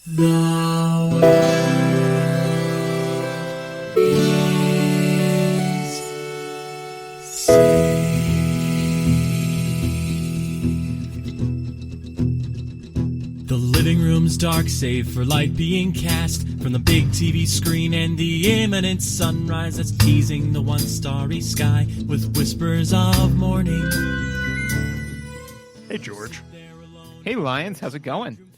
The world is saved. The living room's dark, save for light being cast from the big TV screen and the imminent sunrise that's teasing the one starry sky with whispers of morning. Hey, George. Hey, Lions. How's it going?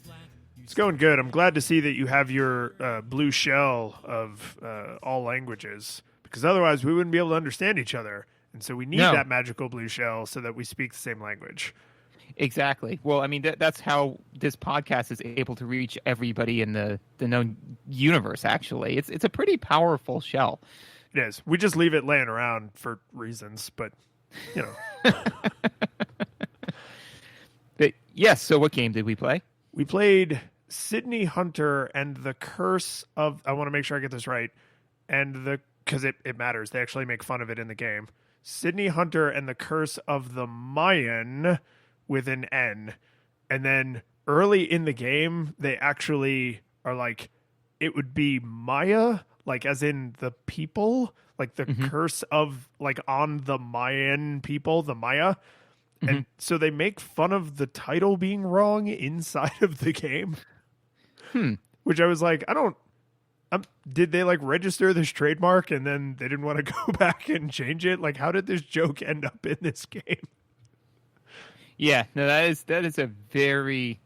It's going good. I'm glad to see that you have your blue shell of all languages, because otherwise we wouldn't be able to understand each other. And so we need that magical blue shell so that we speak the same language. Exactly. Well, I mean, that's how this podcast is able to reach everybody in the known universe, actually. It's a pretty powerful shell. It is. We just leave it laying around for reasons, but, you know. But, yes, so what game did we play? We played Sydney Hunter and the Curse of... I want to make sure I get this right. Because it matters. They actually make fun of it in the game. Sydney Hunter and the Curse of the Mayan... with an N. And then early in the game, they actually are like, it would be Maya, like as in the people, like the curse of, like on the Mayan people, the Maya. And so they make fun of the title being wrong inside of the game. Which I was like, did they like register this trademark and then they didn't want to go back and change it? Like, how did this joke end up in this game? Yeah, no, that is a very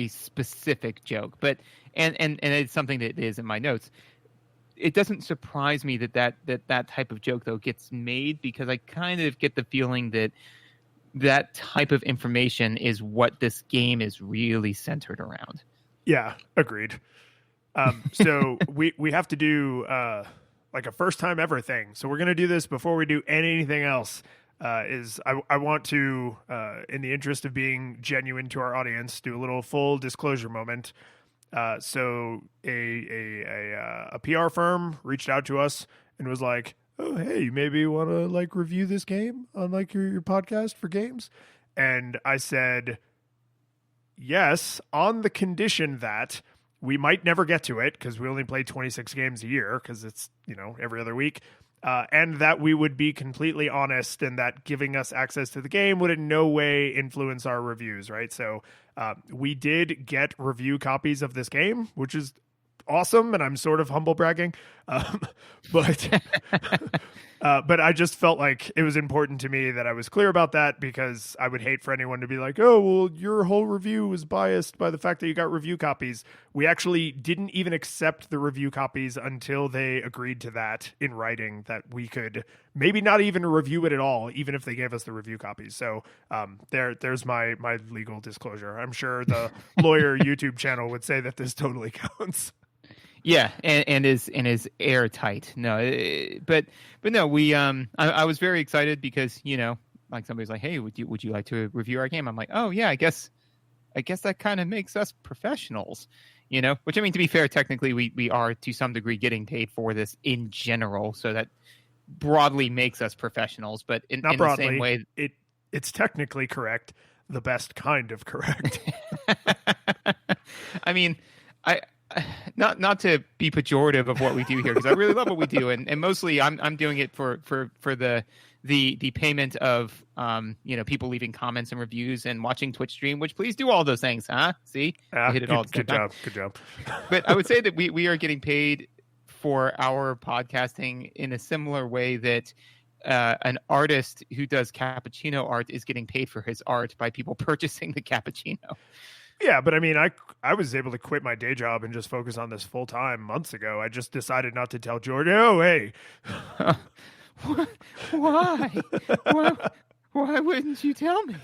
specific joke, but and it's something that is in my notes. It doesn't surprise me that type of joke though gets made, because I kind of get the feeling that type of information is what this game is really centered around. Yeah, agreed. So we have to do like a first time ever thing. So we're gonna do this before we do anything else. I want to, in the interest of being genuine to our audience, do a little full disclosure moment. So a PR firm reached out to us and was like, "Oh, hey, you maybe want to like review this game on like your podcast for games?" And I said, yes, on the condition that we might never get to it because we only play 26 games a year because it's, every other week. And that we would be completely honest and that giving us access to the game would in no way influence our reviews, right? So we did get review copies of this game, which is awesome, and I'm sort of humble bragging. But I just felt like it was important to me that I was clear about that, because I would hate for anyone to be like, oh, well, your whole review was biased by the fact that you got review copies. We actually didn't even accept the review copies until they agreed to that in writing, that we could maybe not even review it at all, even if they gave us the review copies. So there's my legal disclosure. I'm sure the lawyer YouTube channel would say that this totally counts. Yeah, and is airtight. No, but no, we I was very excited because like somebody's like, hey, would you like to review our game? I'm like, oh yeah, I guess that kind of makes us professionals, Which, I mean, to be fair, technically we are to some degree getting paid for this in general, so that broadly makes us professionals. But in the same way, it's technically correct, the best kind of correct. I mean, Not to be pejorative of what we do here, because I really love what we do, and mostly I'm doing it for the payment of people leaving comments and reviews and watching Twitch stream. Which, please do all those things, huh? See, I hit it all. Good job. But I would say that we are getting paid for our podcasting in a similar way that an artist who does cappuccino art is getting paid for his art by people purchasing the cappuccino. Yeah, but I mean, I was able to quit my day job and just focus on this full time months ago. I just decided not to tell George, oh, hey. Why? Why wouldn't you tell me?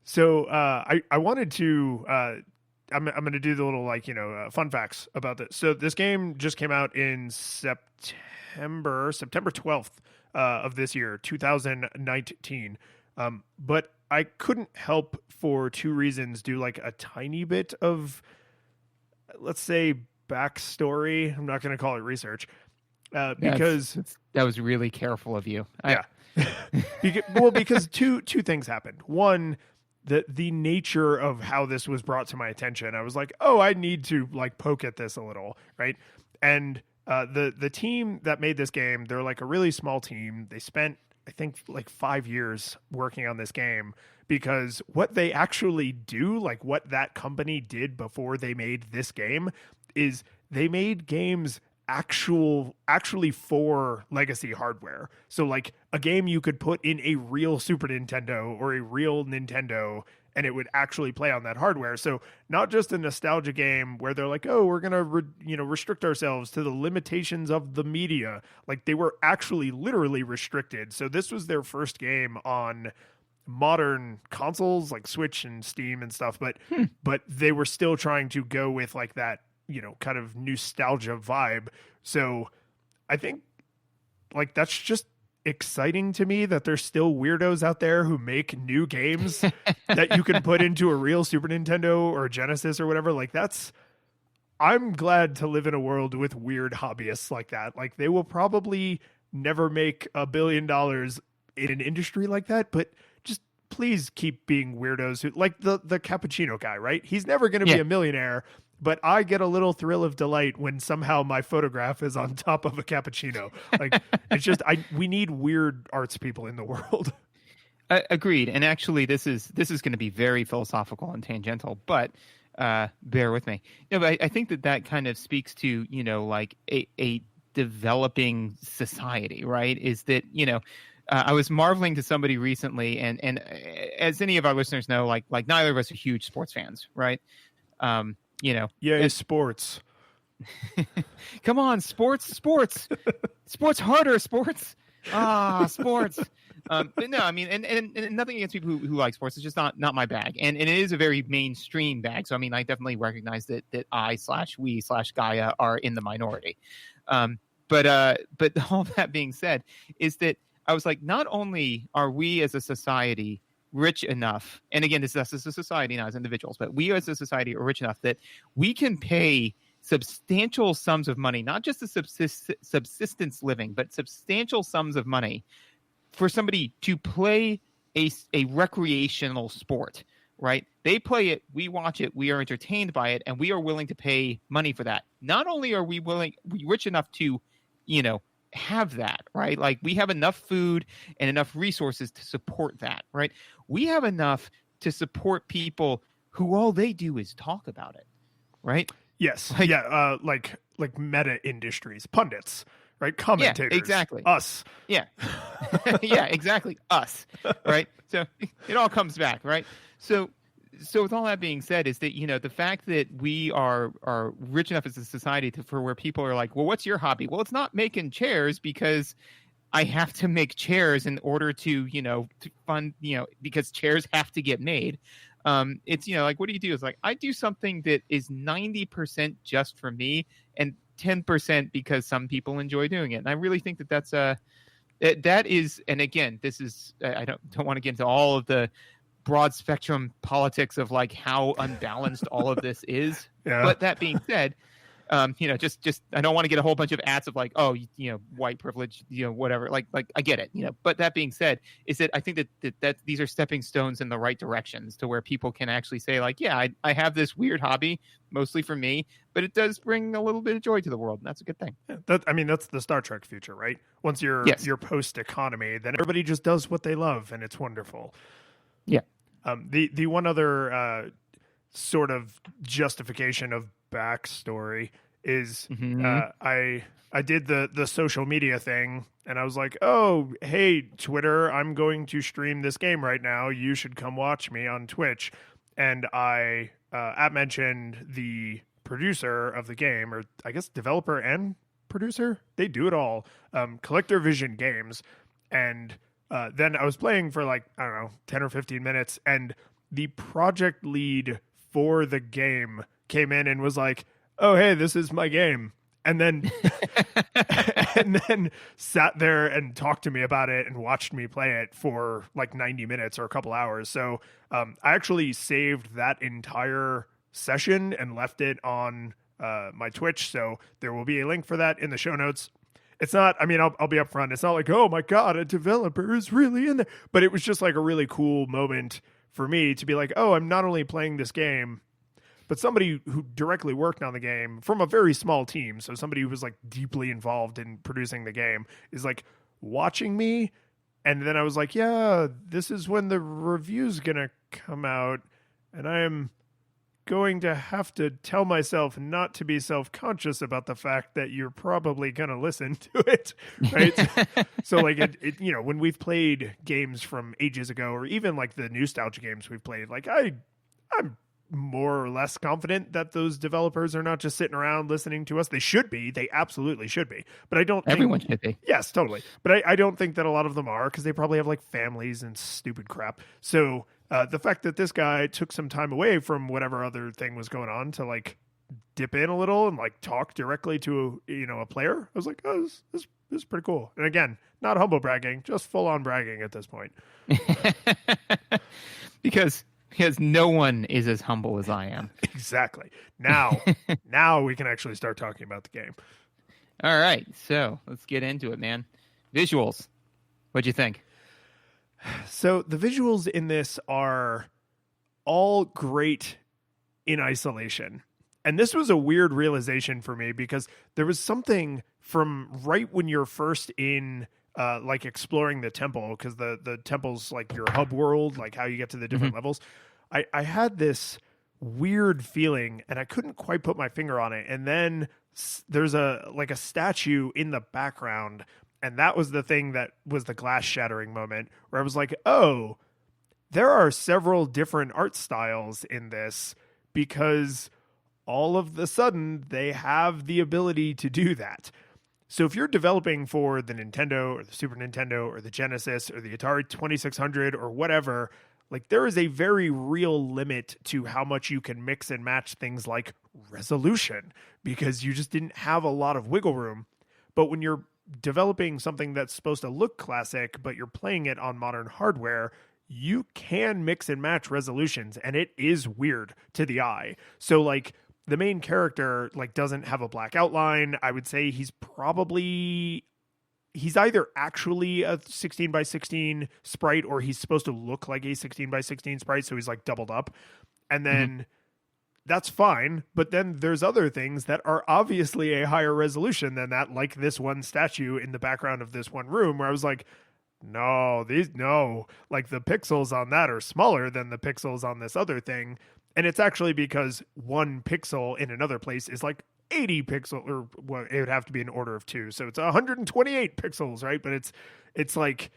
So I wanted to, I'm going to do the little fun facts about this. So this game just came out in September 12th of this year, 2019. But I couldn't help, for two reasons, do like a tiny bit of, let's say, backstory. I'm not going to call it research, because that was really careful of you. Yeah. Because two things happened. One, the nature of how this was brought to my attention. I was like, oh, I need to like poke at this a little, right? And the team that made this game, they're like a really small team. They spent, I think, like 5 years working on this game, because what they actually do, like what that company did before they made this game, is they made games actually for legacy hardware. So like a game you could put in a real Super Nintendo or a real Nintendo and it would actually play on that hardware. So not just a nostalgia game where they're like, oh, we're going to restrict ourselves to the limitations of the media. Like they were actually literally restricted. So this was their first game on modern consoles like Switch and Steam and stuff, but they were still trying to go with like that, kind of nostalgia vibe. So I think like that's just exciting to me that there's still weirdos out there who make new games that you can put into a real Super Nintendo or Genesis or whatever. Like I'm glad to live in a world with weird hobbyists like that. Like they will probably never make $1 billion in an industry like that, but just please keep being weirdos who like the cappuccino guy, right? He's never going to be a millionaire, but I get a little thrill of delight when somehow my photograph is on top of a cappuccino. Like it's just, we need weird arts people in the world. Agreed. And actually this is going to be very philosophical and tangential, but bear with me. But I think that kind of speaks to, like a developing society, right? Is that, I was marveling to somebody recently, and as any of our listeners know, like neither of us are huge sports fans, right? Yay, sports. Come on, sports harder, sports. Sports. But no, I mean, and nothing against people who like sports. It's just not my bag, and it is a very mainstream bag. So I mean, I definitely recognize that we/Gaia are in the minority. But all that being said, is that I was like, not only are we as a society rich enough, and again, this is us as a society, not as individuals, but we as a society are rich enough that we can pay substantial sums of money, not just a subsistence living, but substantial sums of money for somebody to play a recreational sport, right? They play it, we watch it, we are entertained by it, and we are willing to pay money for that. Not only are we rich enough to, have that, right? Like we have enough food and enough resources to support that, right? We have enough to support people who all they do is talk about it, right? Yes. Like meta industries, pundits, right? Commentators. Yeah, exactly. Us. Yeah. Yeah, exactly. Us, right? So it all comes back, right? So with all that being said, is that, the fact that we are rich enough as a society for where people are like, well, what's your hobby? Well, it's not making chairs because I have to make chairs in order to fund, because chairs have to get made. It's, like, what do you do? It's like, I do something that is 90% just for me and 10% because some people enjoy doing it. And I really think that's that is, and again, this is, I don't want to get into all of the broad spectrum politics of like how unbalanced all of this is. Yeah. But that being said, just I don't want to get a whole bunch of ads of like, oh, white privilege, whatever. Like I get it, But that being said, is that I think that these are stepping stones in the right directions to where people can actually say like, yeah, I have this weird hobby, mostly for me, but it does bring a little bit of joy to the world, and that's a good thing. Yeah, that's the Star Trek future, right? Once you're post economy, then everybody just does what they love, and it's wonderful. Yeah. The one other sort of justification of backstory is I did the social media thing, and I was like, oh, hey, Twitter, I'm going to stream this game right now. You should come watch me on Twitch. And I mentioned the producer of the game, or I guess developer and producer. They do it all. CollectorVision Games. And then I was playing for like, I don't know, 10 or 15 minutes, and the project lead for the game came in and was like, oh, hey, this is my game. And then sat there and talked to me about it and watched me play it for like 90 minutes or a couple hours. So I actually saved that entire session and left it on my Twitch. So there will be a link for that in the show notes. It's not, I mean, I'll be upfront. It's not like, oh my God, a developer is really in there. But it was just like a really cool moment for me to be like, oh, I'm not only playing this game, but somebody who directly worked on the game from a very small team, so somebody who was like deeply involved in producing the game, is like watching me. And then I was like, yeah, this is when the review's going to come out, and I am going to have to tell myself not to be self-conscious about the fact that you're probably going to listen to it, right? So like it, you know, when we've played games from ages ago, or even like the NEWstalgia games we've played, like I'm more or less confident that those developers are not just sitting around listening to us. They should be. They absolutely should be. But I don't Everyone should be. Yes, totally. But I don't think that a lot of them are, because they probably have like families and stupid crap. So the fact that this guy took some time away from whatever other thing was going on to like dip in a little and like talk directly to a player, I was like, oh, this is pretty cool. And again, not humble bragging, just full on bragging at this point. because no one is as humble as I am. Exactly. Now we can actually start talking about the game. All right, so let's get into it, man. Visuals. What'd you think? So the visuals in this are all great in isolation. And this was a weird realization for me, because there was something from right when you're first in like exploring the temple, because the temple's like your hub world, like how you get to the different levels. I had this weird feeling, and I couldn't quite put my finger on it. And then there's a statue in the background, and that was the thing that was the glass shattering moment, where I was like, oh, there are several different art styles in this, because all of the sudden they have the ability to do that. So if you're developing for the Nintendo or the Super Nintendo or the Genesis or the Atari 2600 or whatever, like there is a very real limit to how much you can mix and match things like resolution, because you just didn't have a lot of wiggle room. But when you're developing something that's supposed to look classic, but you're playing it on modern hardware, you can mix and match resolutions, and it is weird to the eye. So like the main character like doesn't have a black outline. I would say he's either actually a 16 by 16 sprite, or he's supposed to look like a 16 by 16 sprite. So he's like doubled up, and then that's fine. But then there's other things that are obviously a higher resolution than that, like this one statue in the background of this one room, where I was like, no, like the pixels on that are smaller than the pixels on this other thing. And it's actually because one pixel in another place is like 80 pixels, or well, it would have to be an order of 2. So it's 128 pixels, right? But it's like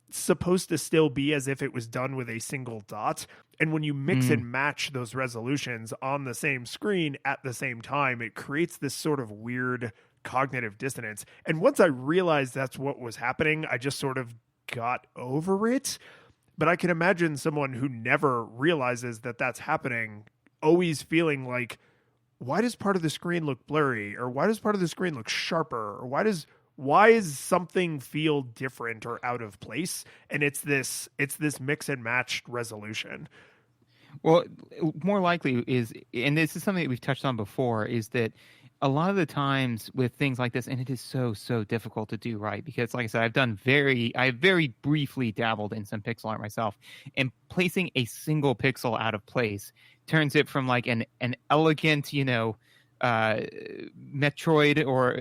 supposed to still be as if it was done with a single dot. And when you mix and match those resolutions on the same screen at the same time, it creates this sort of weird cognitive dissonance. And once I realized that's what was happening, I just sort of got over it. But I can imagine someone who never realizes that that's happening always feeling like, why does part of the screen look blurry? Or why does part of the screen look sharper? Or why does something feel different or out of place? And it's this mix and matched resolution. Well, more likely is, and this is something that we've touched on before, is that a lot of the times with things like this, and it is so difficult to do right, because like I said, I very briefly dabbled in some pixel art myself, and placing a single pixel out of place turns it from like an elegant, Metroid, or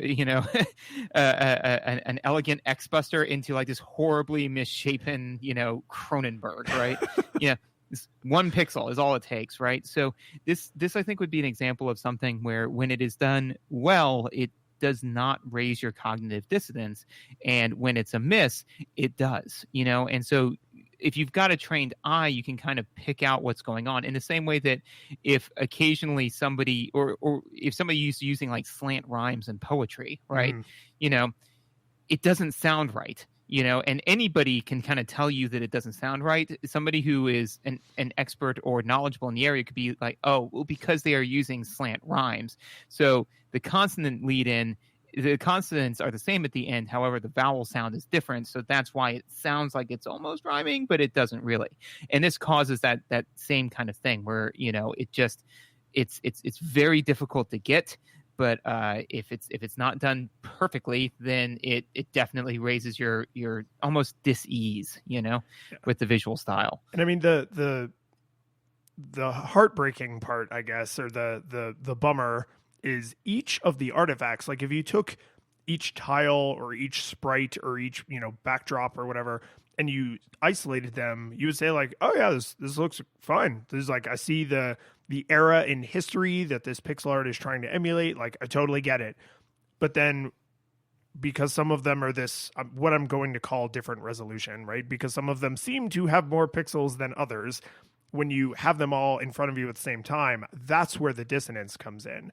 an elegant X-Buster into like this horribly misshapen, Cronenberg, right? Yeah. This one pixel is all it takes, right? So this I think would be an example of something where when it is done well, it does not raise your cognitive dissonance, and when it's a miss, it does, And so if you've got a trained eye, you can kind of pick out what's going on, in the same way that if occasionally somebody or if somebody is using like slant rhymes in poetry, right? It doesn't sound right. And anybody can kind of tell you that it doesn't sound right. Somebody who is an expert or knowledgeable in the area could be like, oh, well, because they are using slant rhymes. So the consonant lead in, the consonants are the same at the end. However, the vowel sound is different. So that's why it sounds like it's almost rhyming, but it doesn't really. And this causes that same kind of thing where, it's very difficult to get. But if it's not done perfectly, then it definitely raises your almost dis-ease, with the visual style. And I mean, the the heartbreaking part, I guess, or the bummer is each of the artifacts. Like if you took each tile or each sprite or each, backdrop or whatever, and you isolated them, you would say like, oh yeah, this looks fine. This is like, I see the era in history that this pixel art is trying to emulate. Like I totally get it. But then because some of them are this, what I'm going to call different resolution, right? Because some of them seem to have more pixels than others. When you have them all in front of you at the same time, that's where the dissonance comes in.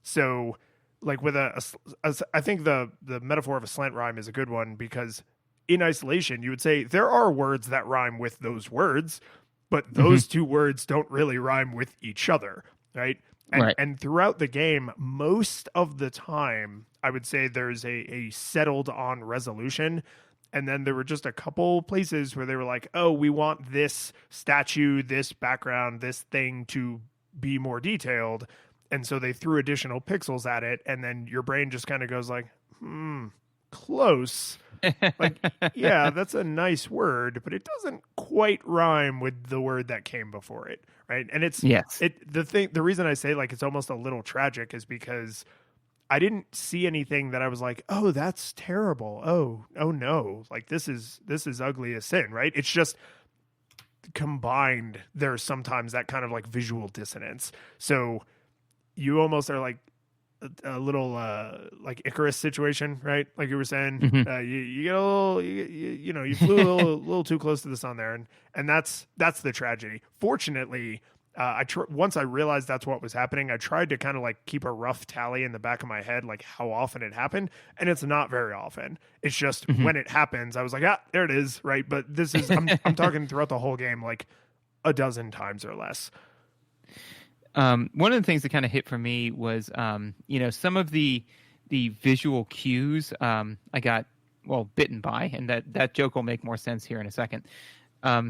So like with I think the metaphor of a slant rhyme is a good one, because in isolation, you would say there are words that rhyme with those words, but those two words don't really rhyme with each other, right? And throughout the game, most of the time, I would say there's a settled on resolution. And then there were just a couple places where they were like, oh, we want this statue, this background, this thing to be more detailed. And so they threw additional pixels at it. And then your brain just kind of goes like, close. Like, yeah, that's a nice word, but it doesn't quite rhyme with the word that came before it, right? And the reason I say like it's almost a little tragic is because I didn't see anything that I was like, oh, that's terrible. Oh no, like this is ugly as sin, right? It's just combined. There's sometimes that kind of like visual dissonance. So you almost are like a little like Icarus situation, right? Like you were saying, you get a little, you flew a little too close to the sun there, and that's the tragedy. Fortunately, once I realized that's what was happening, I tried to kind of like keep a rough tally in the back of my head, like how often it happened, and it's not very often. It's just when it happens, I was like, there it is, right? But this is I'm talking throughout the whole game like a dozen times or less. One of the things that kind of hit for me was, some of the visual cues I got, bitten by, and that joke will make more sense here in a second. But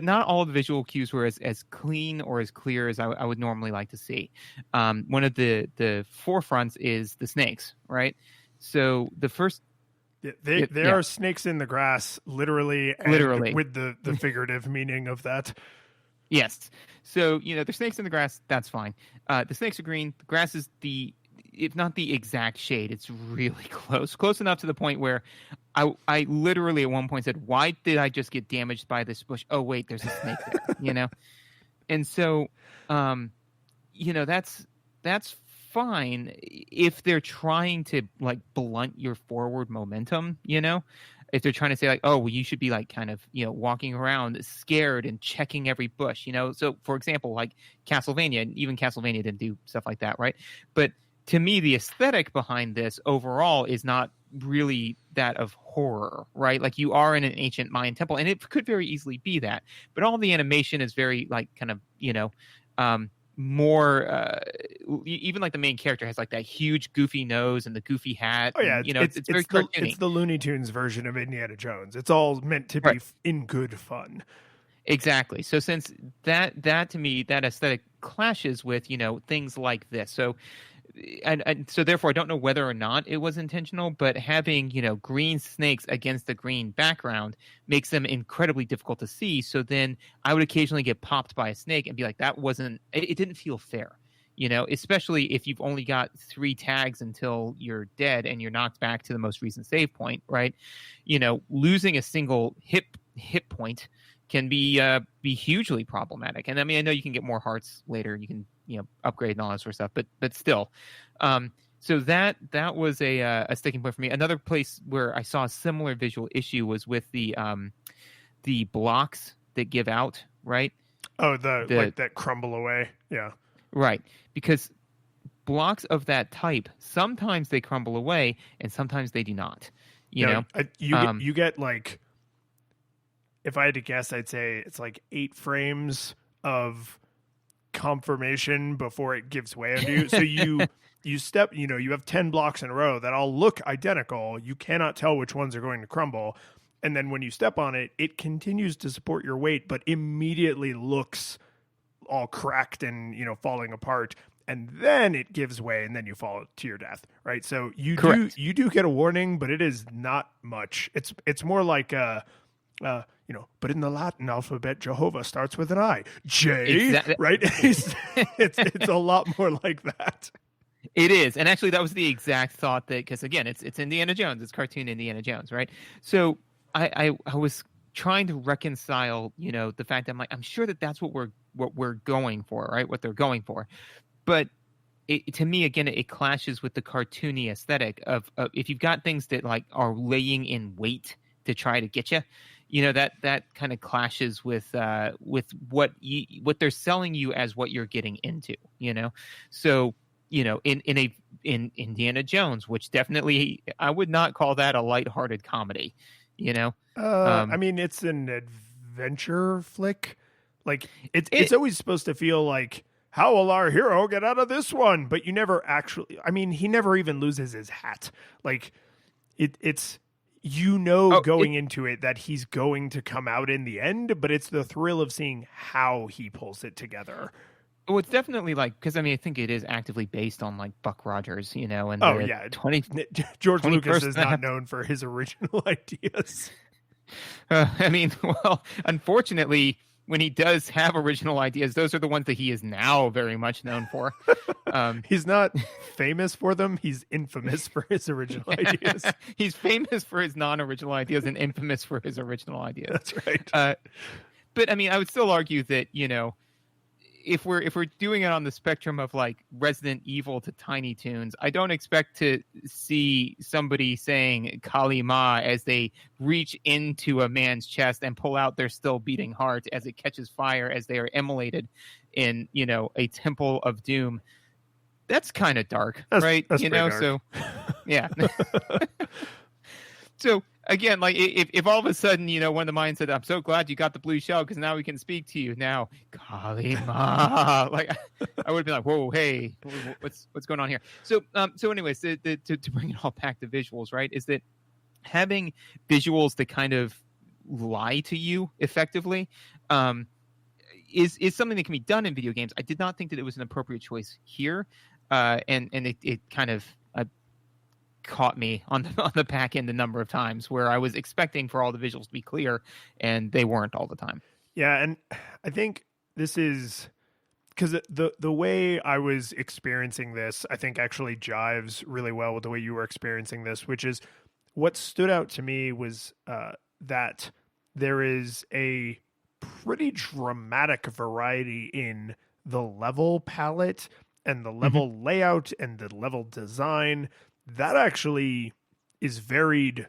not all the visual cues were as clean or as clear as I would normally like to see. One of the forefronts is the snakes, right? So the first... There are snakes in the grass, literally, with the figurative meaning of that. Yes. So, there's snakes in the grass. That's fine. The snakes are green. The grass is if not the exact shade, it's really close enough to the point where I literally at one point said, why did I just get damaged by this bush? Oh, wait, there's a snake there, And so, that's fine if they're trying to like blunt your forward momentum, if they're trying to say like, oh, well, you should be like kind of, walking around scared and checking every bush, So for example, like Castlevania, and even Castlevania didn't do stuff like that, right? But to me, the aesthetic behind this overall is not really that of horror, right? Like you are in an ancient Mayan temple, and it could very easily be that. But all the animation is very like kind of, more even like the main character has like that huge goofy nose and the goofy hat. Oh yeah, and, it's very cartoony. It's the Looney Tunes version of Indiana Jones. It's all meant to be in good fun. Exactly. So since that to me, that aesthetic clashes with things like this. So and so therefore I don't know whether or not it was intentional, but having green snakes against the green background makes them incredibly difficult to see. So then I would occasionally get popped by a snake and be like, it didn't feel fair, especially if you've only got 3 tags until you're dead and you're knocked back to the most recent save point, right? Losing a single hit point can be hugely problematic. And I mean, I know you can get more hearts later. You can upgrade and all that sort of stuff, but still. So that was a sticking point for me. Another place where I saw a similar visual issue was with the blocks that give out, right? Oh, like that crumble away. Yeah. Right. Because blocks of that type, sometimes they crumble away and sometimes they do not. You get like, if I had to guess, I'd say it's like 8 frames of confirmation before it gives way on you. So you step, you have 10 blocks in a row that all look identical. You cannot tell which ones are going to crumble. And then when you step on it, it continues to support your weight, but immediately looks all cracked and, falling apart. And then it gives way, and then you fall to your death, right? So you do get a warning, but it is not much. It's more like but in the Latin alphabet, Jehovah starts with an I. J, Exactly. right? It's a lot more like that. It is, and actually, that was the exact thought because again, it's Indiana Jones, it's cartoon Indiana Jones, right? So I was trying to reconcile, the fact that I'm sure that's what we're going for, right? What they're going for, but to me, again, it clashes with the cartoony aesthetic of if you've got things that like are laying in wait to try to get you, that kind of clashes with what they're selling you as what you're getting into, so. In Indiana Jones, which definitely I would not call that a lighthearted comedy, I mean, it's an adventure flick. Like it's always supposed to feel like, how will our hero get out of this one? But you never actually. I mean, he never even loses his hat. Like it's going into it that he's going to come out in the end, but it's the thrill of seeing how he pulls it together. Well, it's definitely because I think it is actively based on like Buck Rogers, and George Lucas is not known for his original ideas. Well, unfortunately, when he does have original ideas, those are the ones that he is now very much known for. He's not famous for them. He's infamous for his original ideas. He's famous for his non-original ideas and infamous for his original ideas. That's right. But I would still argue that, if we're doing it on the spectrum of like Resident Evil to Tiny Toons, I don't expect to see somebody saying Kali Ma as they reach into a man's chest and pull out their still beating heart as it catches fire as they are immolated in, a temple of doom. That's kind of dark, right? That's dark. So yeah. So again, like if all of a sudden, one of the Mayans said, "I'm so glad you got the blue shell because now we can speak to you." Now, Kali Ma, like I would be like, "Whoa, hey, what's going on here?" So anyways, to bring it all back to visuals, right? Is that having visuals that kind of lie to you effectively is something that can be done in video games. I did not think that it was an appropriate choice here, and it kind of caught me on the back end a number of times where I was expecting for all the visuals to be clear and they weren't all the time. Yeah, and I think this is because the way I was experiencing this, I think actually jives really well with the way you were experiencing this, which is what stood out to me was that there is a pretty dramatic variety in the level palette and the level layout and the level design. That actually is varied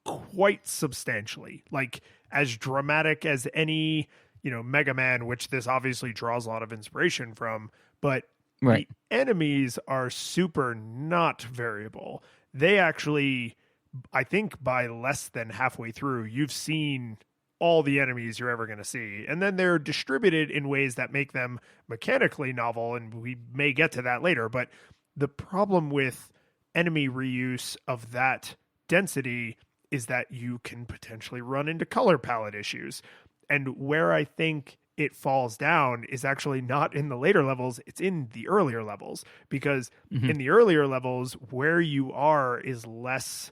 quite substantially. Like as dramatic as any, Mega Man, which this obviously draws a lot of inspiration from, but right. The enemies are super not variable. They actually, I think by less than halfway through, you've seen all the enemies you're ever going to see. And then they're distributed in ways that make them mechanically novel, and we may get to that later. But the problem with enemy reuse of that density is that you can potentially run into color palette issues. And where I think it falls down is actually not in the later levels, it's in the earlier levels. Because in the earlier levels, where you are is less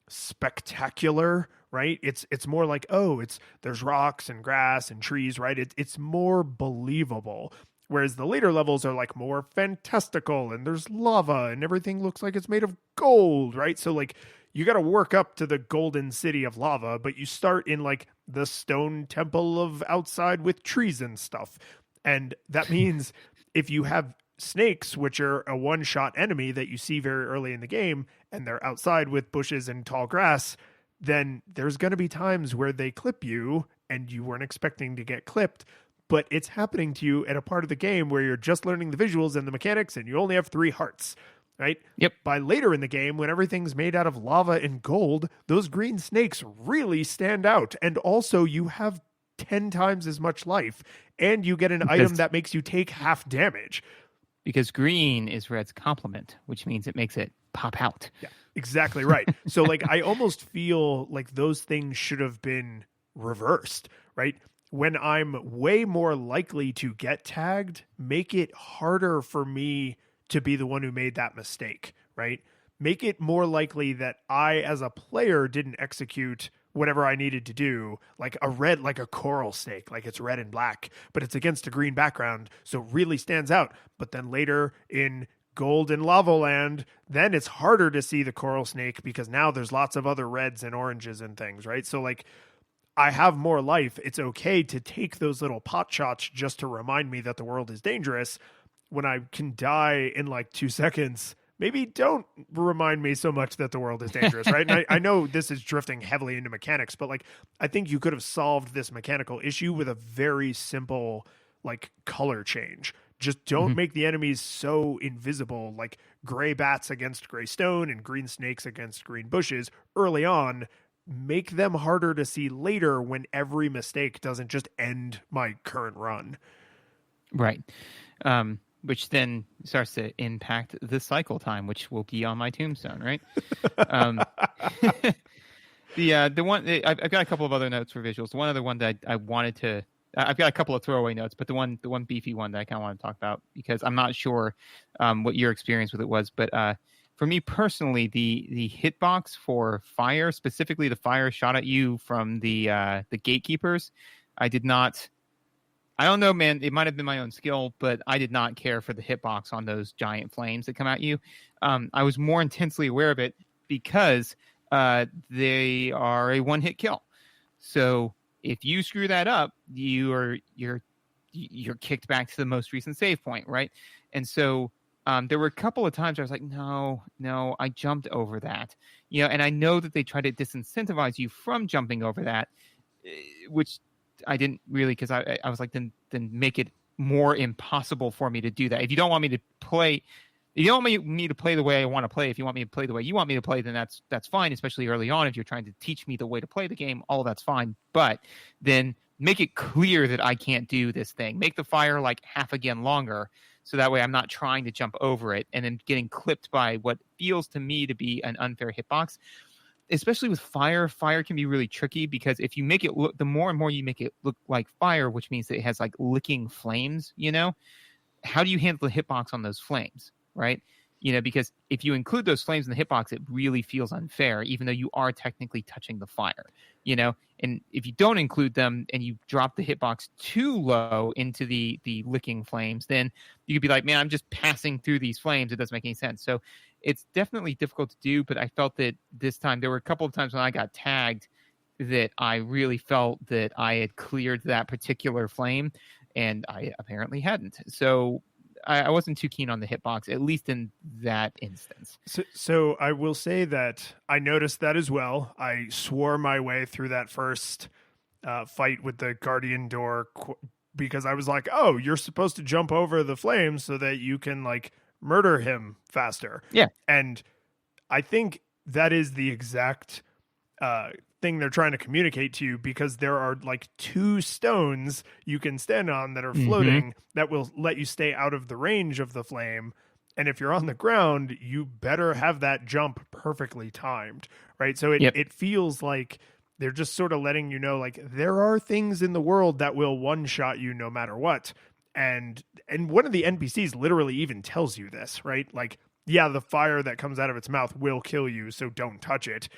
spectacular, right? It's more like, there's rocks and grass and trees, right? It's more believable. Whereas the later levels are like more fantastical and there's lava and everything looks like it's made of gold, right? So like you got to work up to the golden city of lava, but you start in like the stone temple of outside with trees and stuff. And that means if you have snakes, which are a one-shot enemy that you see very early in the game, and they're outside with bushes and tall grass, then there's going to be times where they clip you and you weren't expecting to get clipped. But it's happening to you at a part of the game where you're just learning the visuals and the mechanics and you only have 3 hearts, right? Yep. By later in the game, when everything's made out of lava and gold, those green snakes really stand out. And also you have 10 times as much life and you get an item that makes you take half damage. Because green is red's complement, which means it makes it pop out. Yeah, exactly right. So like I almost feel like those things should have been reversed, right? When I'm way more likely to get tagged, make it harder for me to be the one who made that mistake, right? Make it more likely that I, as a player, didn't execute whatever I needed to do, like a red, like a coral snake, like it's red and black, but it's against a green background, so it really stands out. But then later in Gold and Lava Land, then it's harder to see the coral snake because now there's lots of other reds and oranges and things, right? So like I have more life. It's okay to take those little pot shots just to remind me that the world is dangerous. When I can die in like 2 seconds, maybe don't remind me so much that the world is dangerous, right? And I know this is drifting heavily into mechanics, but like I think you could have solved this mechanical issue with a very simple like color change. Just don't make the enemies so invisible, like gray bats against gray stone and green snakes against green bushes early on. Make them harder to see later when every mistake doesn't just end my current run. Right. Which then starts to impact the cycle time, which will be on my tombstone, right? The one I've got a couple of other notes for visuals. The one other one that I wanted to, I've got a couple of throwaway notes, but the one beefy one that I kind of want to talk about because I'm not sure what your experience with it was, but for me personally, the hitbox for fire, specifically the fire shot at you from the gatekeepers, I did not. I don't know, man. It might have been my own skill, but I did not care for the hitbox on those giant flames that come at you. I was more intensely aware of it because they are a one-hit kill. So if you screw that up, you're kicked back to the most recent save point, right? And so there were a couple of times where I was like, no, I jumped over that. And I know that they try to disincentivize you from jumping over that, which I didn't really, because I was like, then make it more impossible for me to do that. If you don't want me to play, if you don't want me to play the way I want to play, if you want me to play the way you want me to play, then that's fine, especially early on. If you're trying to teach me the way to play the game, all that's fine. But then make it clear that I can't do this thing. Make the fire like half again longer, so that way I'm not trying to jump over it and then getting clipped by what feels to me to be an unfair hitbox. Especially with fire can be really tricky because if you make it look, the more and more you make it look like fire, which means that it has like licking flames, how do you handle the hitbox on those flames, right? Because if you include those flames in the hitbox, it really feels unfair, even though you are technically touching the fire, and if you don't include them and you drop the hitbox too low into the licking flames, then you could be like, man, I'm just passing through these flames. It doesn't make any sense. So it's definitely difficult to do, but I felt that this time, there were a couple of times when I got tagged that I really felt that I had cleared that particular flame, and I apparently hadn't. So I wasn't too keen on the hitbox, at least in that instance. So I will say that I noticed that as well. I swore my way through that first fight with the Guardian door because I was like, oh, you're supposed to jump over the flames so that you can like murder him faster. Yeah. And I think that is the exact thing they're trying to communicate to you, because there are like 2 stones you can stand on that are floating that will let you stay out of the range of the flame. And if you're on the ground, you better have that jump perfectly timed, right? So it feels like they're just sort of letting you know, like, there are things in the world that will one-shot you no matter what. And one of the NPCs literally even tells you this, right? Like, yeah, the fire that comes out of its mouth will kill you, so don't touch it.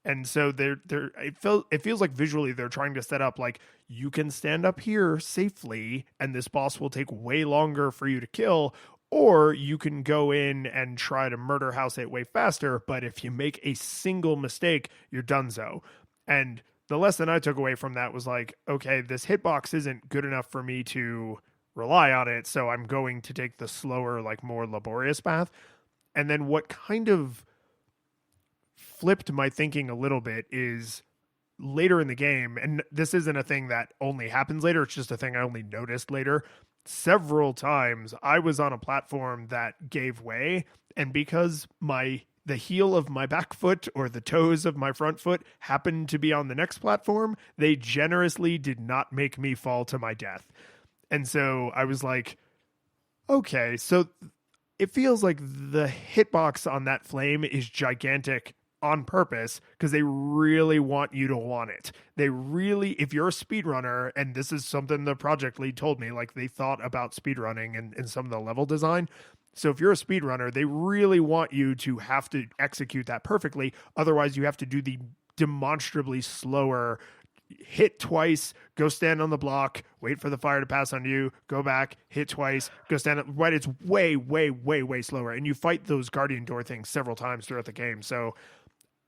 And so it feels like visually they're trying to set up like, you can stand up here safely and this boss will take way longer for you to kill, or you can go in and try to murder house it way faster, but if you make a single mistake, you're donezo. And the lesson I took away from that was like, okay, this hitbox isn't good enough for me to rely on it, so I'm going to take the slower, like more laborious path. And then what kind of flipped my thinking a little bit is later in the game, and this isn't a thing that only happens later, it's just a thing I only noticed later. Several times I was on a platform that gave way, and because the heel of my back foot or the toes of my front foot happened to be on the next platform, they generously did not make me fall to my death. And so I was like, okay, so it feels like the hitbox on that flame is gigantic on purpose because they really want you to want it. They really, if you're a speedrunner, and this is something the project lead told me, like they thought about speedrunning and some of the level design. So if you're a speedrunner, they really want you to have to execute that perfectly. Otherwise, you have to do the demonstrably slower. Hit twice, go stand on the block, wait for the fire to pass on you, go back, hit twice, go stand up. Right, it's way, way, way, way slower. And you fight those guardian door things several times throughout the game. So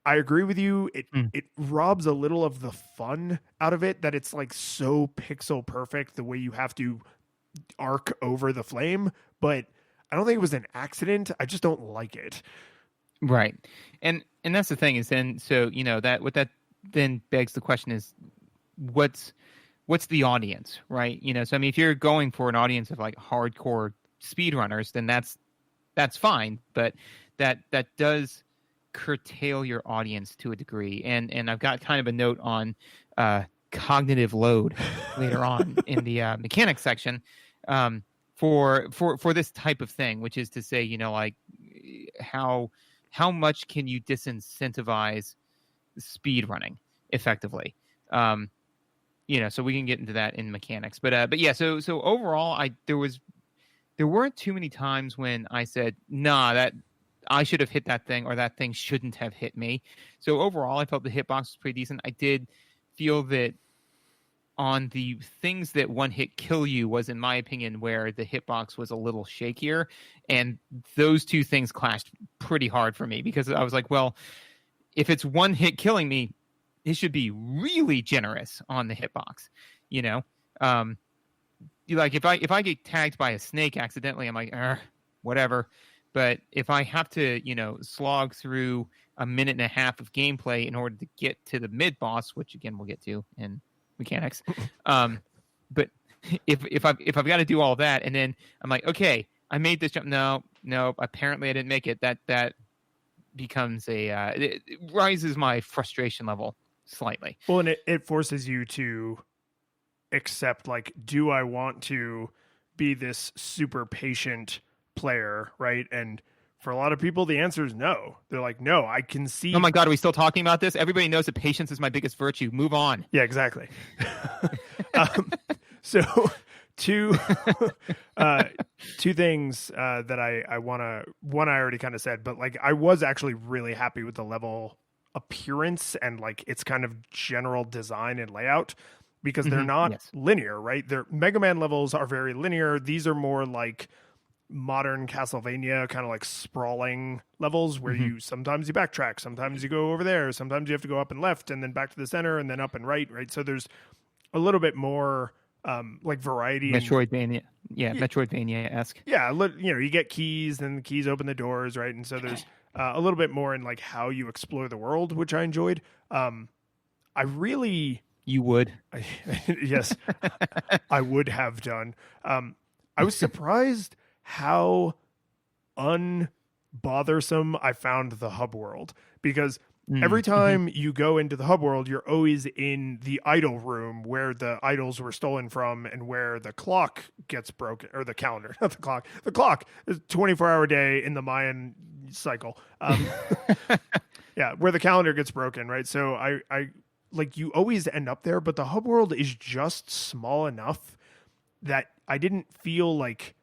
I agree with you. It robs a little of the fun out of it, that it's like so pixel perfect the way you have to arc over the flame. But I don't think it was an accident. I just don't like it. Right. And that's the thing is then, so, you know, that what that then begs the question is what's the audience, right? You know, so I mean, if you're going for an audience of like hardcore speedrunners, then that's fine, but that does curtail your audience to a degree. And I've got kind of a note on cognitive load later on in the mechanics section for this type of thing, which is to say, you know, like how much can you disincentivize speed running effectively? You know, so we can get into that in mechanics, but yeah, so overall, there weren't too many times when I said, nah, that I should have hit that thing, or that thing shouldn't have hit me. So overall, I felt the hitbox was pretty decent. I did feel that on the things that one hit kill you was, in my opinion, where the hitbox was a little shakier, and those two things clashed pretty hard for me, because I was like, well, if it's one hit killing me, it should be really generous on the hitbox, you know? Like if I get tagged by a snake accidentally, I'm like, whatever. But if I have to, you know, slog through a minute and a half of gameplay in order to get to the mid boss, which again we'll get to in mechanics, but if I've got to do all that, and then I'm like, okay, I made this jump. No, apparently I didn't make it. That becomes it rises my frustration level slightly. Well, and it forces you to accept, like, do I want to be this super patient player, right? And for a lot of people, the answer is no. They're like, no, I can see. Oh my God, are we still talking about this? Everybody knows that patience is my biggest virtue. Move on. Yeah, exactly. So two things that I want to, one I already kind of said, but like I was actually really happy with the level appearance and like its kind of general design and layout, because they're not linear, right? Their Mega Man levels are very linear. These are more like modern Castlevania, kind of like sprawling levels where you sometimes you backtrack, sometimes you go over there, sometimes you have to go up and left and then back to the center and then up and right. So there's a little bit more like variety. Metroidvania. Metroidvania-esque. Yeah, you know, you get keys and the keys open the doors, right? And so there's a little bit more in like how you explore the world, which I enjoyed. You would. Yes, I would have done. I was surprised how unbothersome I found the hub world, because every time you go into the hub world, you're always in the idol room where the idols were stolen from and where the clock gets broken, or the calendar, not the clock. The clock is a 24-hour day in the Mayan cycle. Yeah, where the calendar gets broken, right? So I like, you always end up there, but the hub world is just small enough that I didn't feel like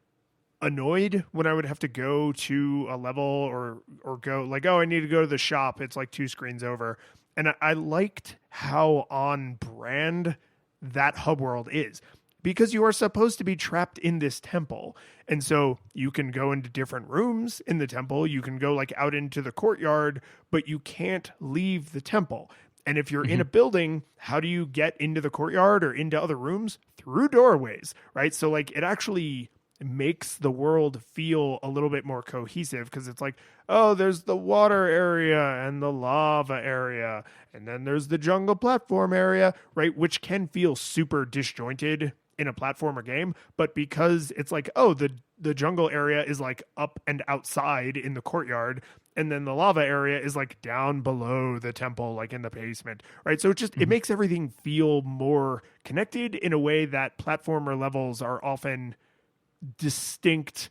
annoyed when I would have to go to a level or go like, oh, I need to go to the shop. It's like 2 screens over. And I liked how on brand that hub world is, because you are supposed to be trapped in this temple. And so you can go into different rooms in the temple. You can go like out into the courtyard, but you can't leave the temple. And if you're in a building, how do you get into the courtyard or into other rooms? Through doorways, right? So like it actually makes the world feel a little bit more cohesive, because it's like, oh, there's the water area and the lava area, and then there's the jungle platform area, right? Which can feel super disjointed in a platformer game, but because it's like, oh, the jungle area is like up and outside in the courtyard, and then the lava area is like down below the temple, like in the basement, right? So it just, it makes everything feel more connected in a way that platformer levels are often distinct,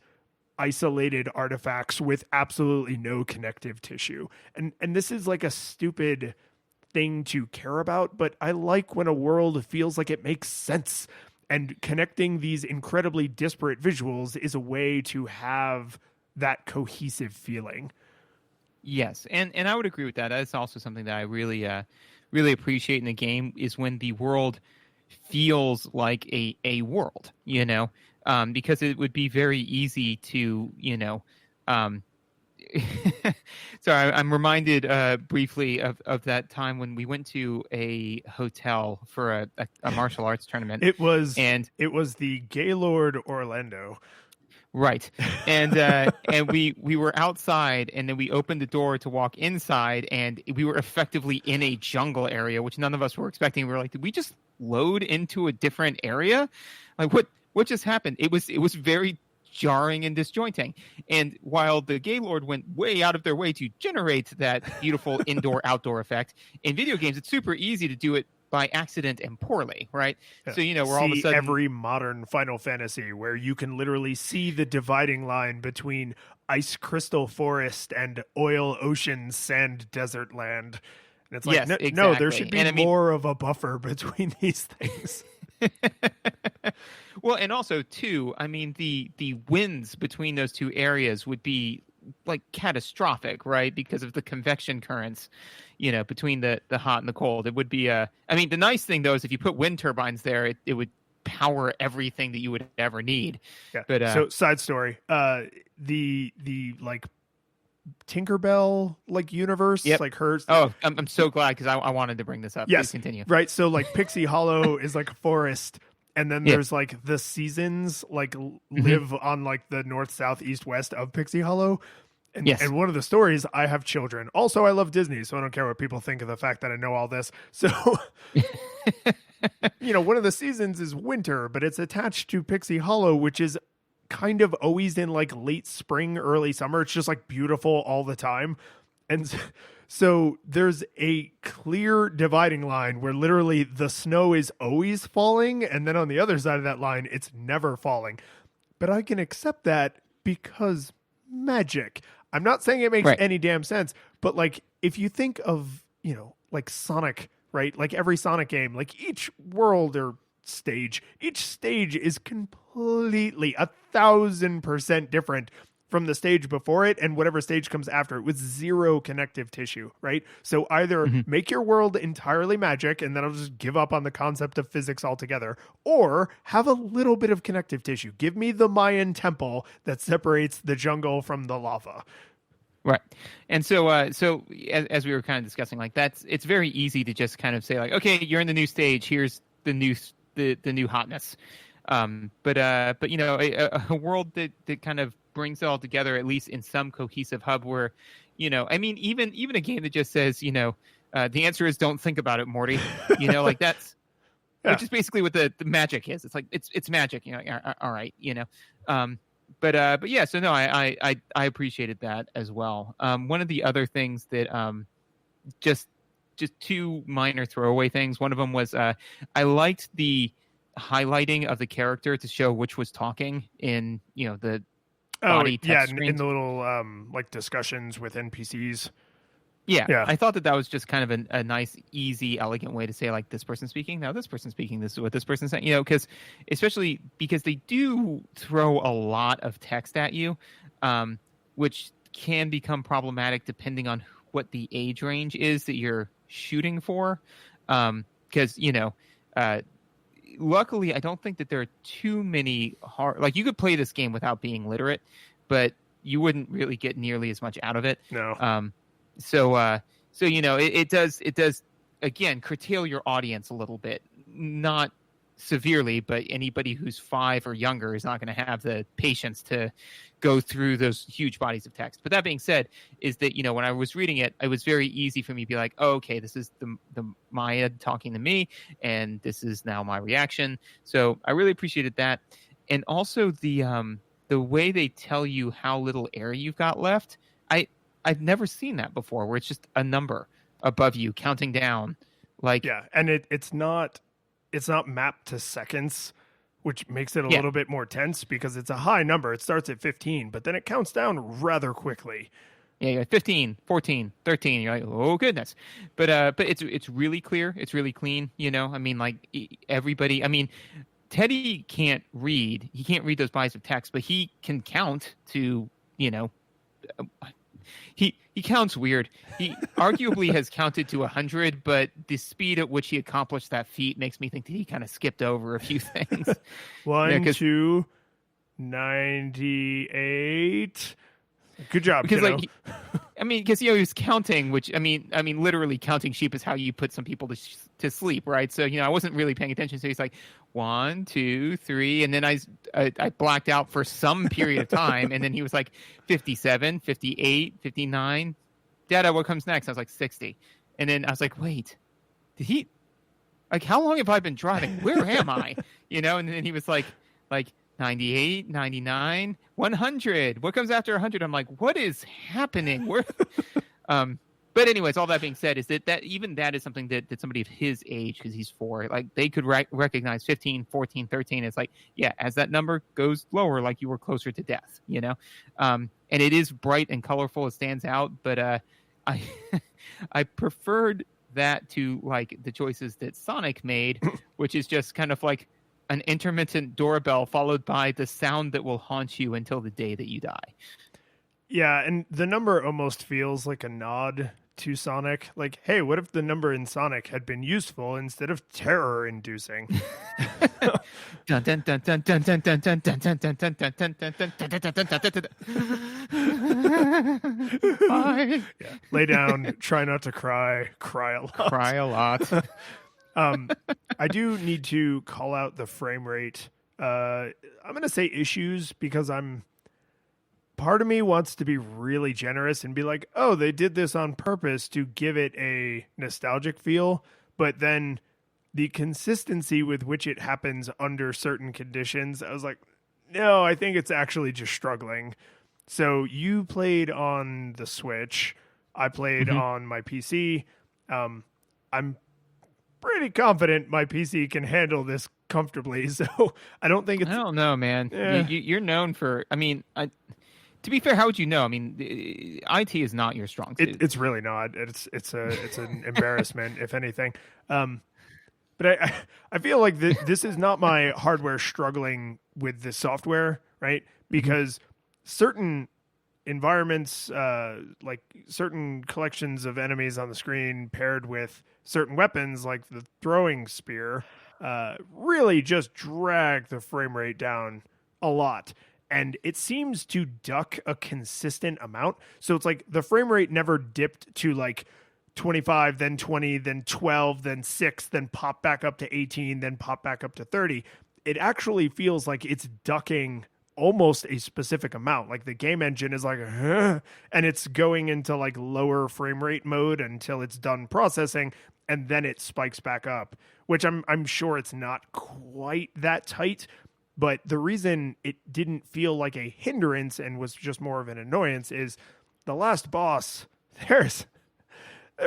isolated artifacts with absolutely no connective tissue. And this is like a stupid thing to care about, but I like when a world feels like it makes sense. And connecting these incredibly disparate visuals is a way to have that cohesive feeling. Yes, and I would agree with that. That's also something that I really appreciate in the game is when the world feels like a world, because it would be very easy to, um, so I'm reminded briefly of that time when we went to a hotel for a martial arts tournament. It was the Gaylord Orlando. Right. And we were outside, and then we opened the door to walk inside, and we were effectively in a jungle area, which none of us were expecting. We were like, did we just load into a different area? Like what just happened? It was very jarring and disjointing. And while the Gaylord went way out of their way to generate that beautiful indoor-outdoor effect, in video games it's super easy to do it by accident and poorly, right? Yeah. So, we're all of a sudden... every modern Final Fantasy where you can literally see the dividing line between ice crystal forest and oil ocean sand desert land. And it's like, yes, no, exactly. no, there should be more of a buffer between these things. Well, and also, too, I mean, the winds between those two areas would be like catastrophic, right? Because of the convection currents, between the hot and the cold. It would be I mean, the nice thing though is if you put wind turbines there, it would power everything that you would ever need. Yeah. But so side story, the like Tinkerbell like universe, yep. like hers. Oh, I'm so glad because I wanted to bring this up. Yes. Please continue. Right. So like Pixie Hollow is like a forest. And then there's like the seasons like live on like the north, south, east, west of Pixie Hollow. And, and one of the stories, I have children. Also, I love Disney, so I don't care what people think of the fact that I know all this. So, one of the seasons is winter, but it's attached to Pixie Hollow, which is kind of always in like late spring, early summer. It's just like beautiful all the time. And so there's a clear dividing line where literally the snow is always falling. And then on the other side of that line, it's never falling. But I can accept that because magic. I'm not saying it makes any damn sense, but like if you think of, like Sonic, right? Like every Sonic game, like each world or stage, each stage is completely 1,000% different from the stage before it and whatever stage comes after it with zero connective tissue, right? So either make your world entirely magic and then I'll just give up on the concept of physics altogether, or have a little bit of connective tissue. Give me the Mayan temple that separates the jungle from the lava. Right. And so as we were kind of discussing, like it's very easy to just kind of say like, okay, you're in the new stage. Here's the new hotness. But a world that kind of brings it all together, at least in some cohesive hub where, I mean, even a game that just says, the answer is don't think about it, Morty, like that's, which is basically what the magic is. It's like, it's magic, all right, but yeah, so no, I appreciated that as well. One of the other things that, just two minor throwaway things. One of them was, I liked the highlighting of the character to show which was talking in, the body text screens. In the little like discussions with NPCs. Yeah, I thought that was just kind of a nice, easy, elegant way to say like this person's speaking. Now this person's speaking. This is what this person's saying. Especially because they do throw a lot of text at you, which can become problematic depending on what the age range is that you're shooting for. Because luckily, I don't think that there are too many hard. Like you could play this game without being literate, but you wouldn't really get nearly as much out of it. No. So it does again curtail your audience a little bit, not severely, but anybody who's 5 or younger is not going to have the patience to go through those huge bodies of text. But that being said, is that when I was reading it, it was very easy for me to be like, oh, okay, this is the Maya talking to me, and this is now my reaction. So I really appreciated that, and also the way they tell you how little air you've got left. I've never seen that before, where it's just a number above you counting down. Like and it's not mapped to seconds, which makes it a little bit more tense because it's a high number. It starts at 15, but then it counts down rather quickly. Yeah, you're like 15, 14, 13. You're like, oh goodness. But it's really clear. It's really clean. I mean, like everybody. I mean, Teddy can't read. He can't read those bodies of text, but he can count to he counts weird. He arguably has counted to 100, but the speed at which he accomplished that feat makes me think that he kind of skipped over a few things. 1, 2, 98. Good job, because kiddo. because he was counting, which I mean, literally counting sheep is how you put some people to sleep, right? So I wasn't really paying attention. So he's like 1, 2, 3, and then I blacked out for some period of time, and then he was like 57, 58, 59. Dada, what comes next? I was like 60, and then I was like, wait, did he? Like, how long have I been driving? Where am I? And then he was like 98, 99, 100. What comes after 100? I'm like, what is happening? But anyways, all that being said, is that even that is something that somebody of his age, because he's 4, like they could recognize 15, 14, 13. It's like, yeah, as that number goes lower, like you were closer to death, and it is bright and colorful. It stands out, but I I preferred that to like the choices that Sonic made, which is just kind of like an intermittent doorbell followed by the sound that will haunt you until the day that you die. Yeah, and the number almost feels like a nod to Sonic. Like, hey, what if the number in Sonic had been useful instead of terror-inducing? Dun dun dun dun dun dun dun dun dun dun dun dun dun dun dun dun. Bye. Yeah. Lay down, try not to cry a lot. Cry a lot. I do need to call out the frame rate. I'm going to say issues because part of me wants to be really generous and be like, oh, they did this on purpose to give it a nostalgic feel. But then the consistency with which it happens under certain conditions, I was like, no, I think it's actually just struggling. So you played on the Switch. I played on my PC. I'm pretty confident my PC can handle this comfortably. So I don't think it's... I don't know, man. You're known for... to be fair, how would you know? IT is not your strong suit. It's really not. It's an embarrassment, if anything. But I feel like this is not my hardware struggling with the software, right? Because certain environments, like certain collections of enemies on the screen paired with certain weapons like the throwing spear, really just drag the frame rate down a lot. And it seems to duck a consistent amount. So it's like the frame rate never dipped to like 25, then 20, then 12, then 6, then pop back up to 18, then pop back up to 30. It actually feels like it's ducking almost a specific amount. Like the game engine is like, and it's going into like lower frame rate mode until it's done processing, and then it spikes back up, which I'm sure it's not quite that tight. But the reason it didn't feel like a hindrance and was just more of an annoyance is the last boss, there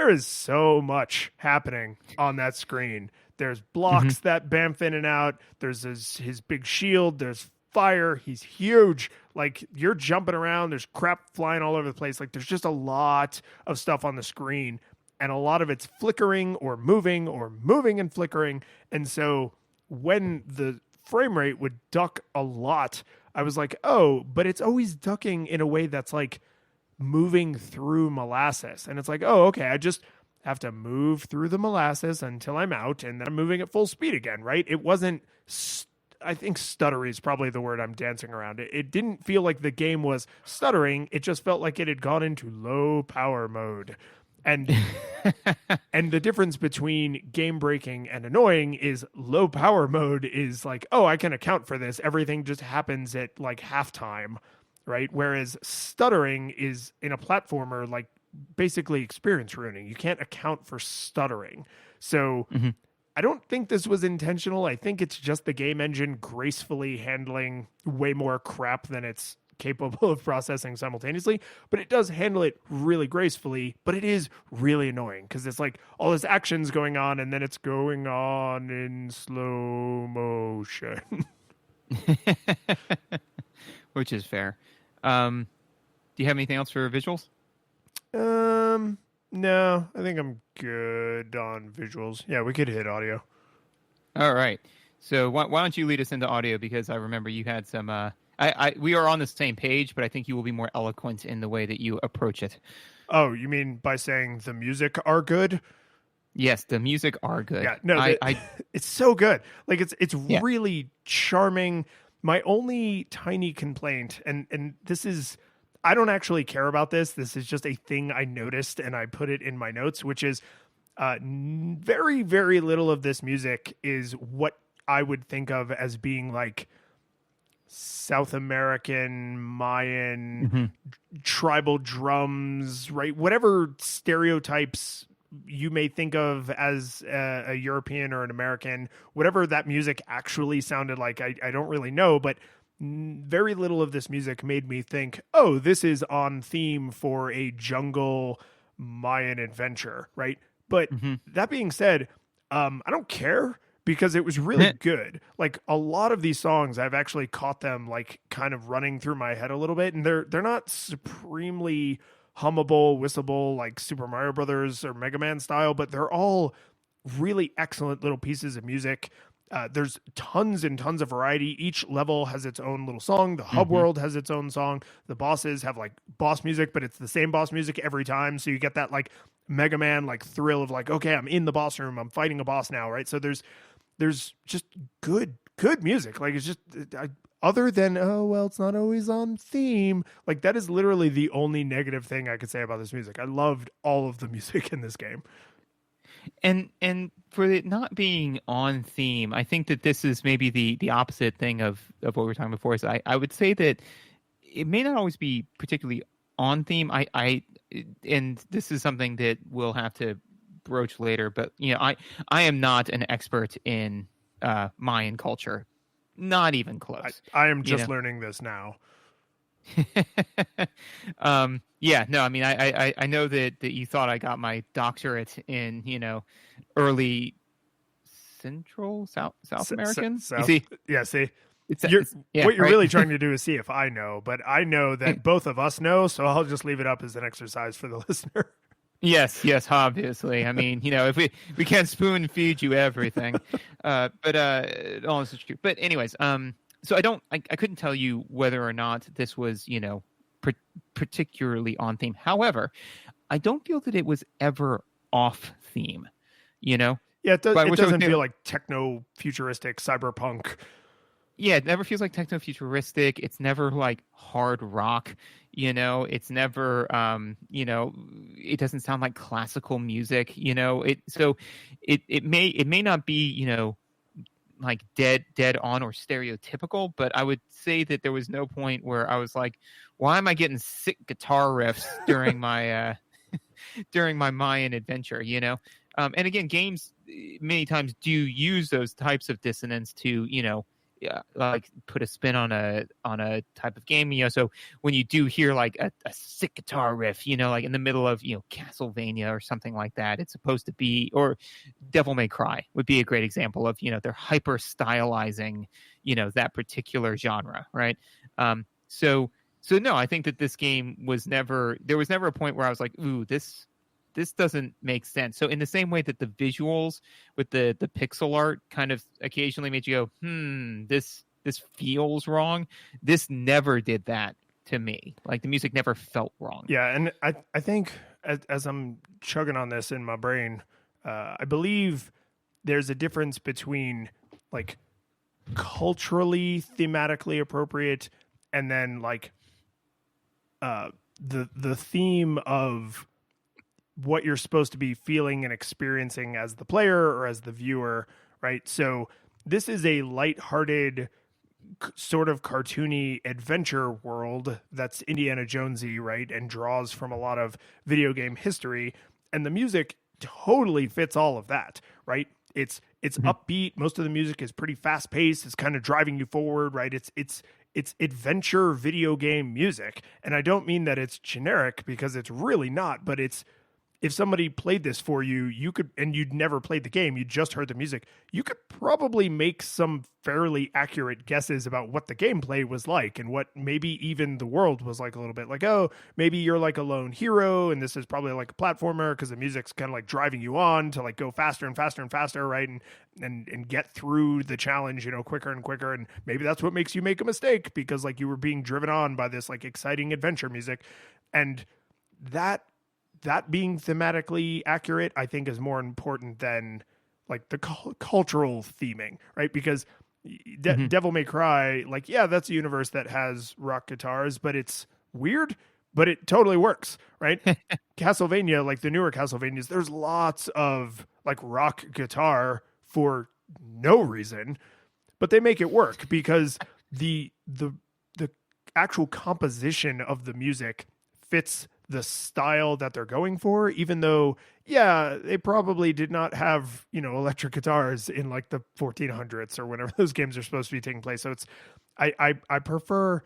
is so much happening on that screen. There's blocks that bamf in and out. There's his big shield. There's fire. He's huge. Like, you're jumping around. There's crap flying all over the place. Like, there's just a lot of stuff on the screen. And a lot of it's flickering or moving and flickering. And so when the frame rate would duck a lot, I was like, oh, but it's always ducking in a way that's like moving through molasses. And it's like, oh, okay, I just have to move through the molasses until I'm out, and then I'm moving at full speed again, right? It wasn't, I think stuttery is probably the word I'm dancing around. It didn't feel like the game was stuttering. It just felt like it had gone into low power mode. And and the difference between game breaking and annoying is low power mode is like, oh, I can account for this. Everything just happens at like halftime, right? Whereas stuttering is in a platformer like basically experience ruining. You can't account for stuttering. So I don't think this was intentional. I think it's just the game engine gracefully handling way more crap than it's capable of processing simultaneously, but it does handle it really gracefully. But it is really annoying because it's like all this action's going on and then it's going on in slow motion. Which is fair. Do you have anything else for visuals? No, I think I'm good on visuals. Yeah, we could hit audio. All right. So why don't you lead us into audio, because I remember you had some we are on the same page, but I think you will be more eloquent in the way that you approach it. Oh, you mean by saying the music are good? Yes, the music are good. Yeah, no, it's so good. Like it's really charming. My only tiny complaint, and this is, I don't actually care about this. This is just a thing I noticed, and I put it in my notes, which is very, very little of this music is what I would think of as being like South American, Mayan, tribal drums, right? Whatever stereotypes you may think of as a European or an American, whatever that music actually sounded like, I don't really know, but very little of this music made me think, oh, this is on theme for a jungle Mayan adventure, right? But that being said, I don't care because it was really good. Like a lot of these songs, I've actually caught them like kind of running through my head a little bit, and they're not supremely hummable, whistleable like Super Mario Brothers or Mega Man style, but they're all really excellent little pieces of music. There's tons and tons of variety. Each level has its own little song. The hub world has its own song. The bosses have like boss music, but it's the same boss music every time. So you get that like Mega Man like thrill of like, okay, I'm in the boss room. I'm fighting a boss now, right? So there's just good music. Like it's just other than, oh, well, it's not always on theme. Like that is literally the only negative thing I could say about this music. I loved all of the music in this game. And for it not being on theme, I think that this is maybe the opposite thing of what we were talking before. Is I would say that it may not always be particularly on theme. And this is something that we'll have to broach later. But you know, I am not an expert in Mayan culture, not even close. I am just learning this now. Yeah, no, I mean, I know that you thought I got my doctorate in, early Central South American. South, you see? Yeah, see, what you're right? really trying to do is see if I know, but I know that both of us know, so I'll just leave it up as an exercise for the listener. Yes, obviously. I mean, if we can't spoon feed you everything, but all this is true. But anyways, so I couldn't tell you whether or not this was, particularly on theme. However, I don't feel that it was ever off theme, Yeah, it doesn't feel like techno futuristic cyberpunk. Yeah, it never feels like techno futuristic. It's never like hard rock, it's never it doesn't sound like classical music, it may not be, like dead on or stereotypical, but I would say that there was no point where I was like, why am I getting sick guitar riffs during my during my Mayan adventure, and again, games many times do use those types of dissonance to like put a spin on a type of game, so when you do hear like a sick guitar riff, like in the middle of Castlevania or something like that, it's supposed to be, or Devil May Cry would be a great example of they're hyper stylizing that particular genre, right? So no, I think that this game there was never a point where I was like, ooh, this doesn't make sense. So in the same way that the visuals with the pixel art kind of occasionally made you go, this feels wrong, this never did that to me. Like the music never felt wrong. Yeah, and I think as I'm chugging on this in my brain, I believe there's a difference between like culturally, thematically appropriate, and then like the theme of what you're supposed to be feeling and experiencing as the player or as the viewer, right? So this is a lighthearted, sort of cartoony adventure world that's Indiana Jonesy, right? And draws from a lot of video game history. And the music totally fits all of that, right? It's upbeat. Most of the music is pretty fast paced. It's kind of driving you forward, right? It's adventure video game music. And I don't mean that it's generic, because it's really not, but it's if somebody played this for you, you could, and you'd never played the game, you just heard the music, you could probably make some fairly accurate guesses about what the gameplay was like and what maybe even the world was like a little bit. Like, oh, maybe you're like a lone hero and this is probably like a platformer because the music's kind of like driving you on to like go faster and faster and faster, right? And get through the challenge, you know, quicker and quicker. And maybe that's what makes you make a mistake because like you were being driven on by this like exciting adventure music. And that being thematically accurate, I think, is more important than like the cultural theming, right? Because Devil May Cry, like, yeah, that's a universe that has rock guitars, but it's weird, but it totally works, right? Castlevania, like the newer Castlevanias, there's lots of like rock guitar for no reason, but they make it work because the actual composition of the music fits the style that they're going for, even though, yeah, they probably did not have, you know, electric guitars in like the 1400s or whenever those games are supposed to be taking place. So it's, I prefer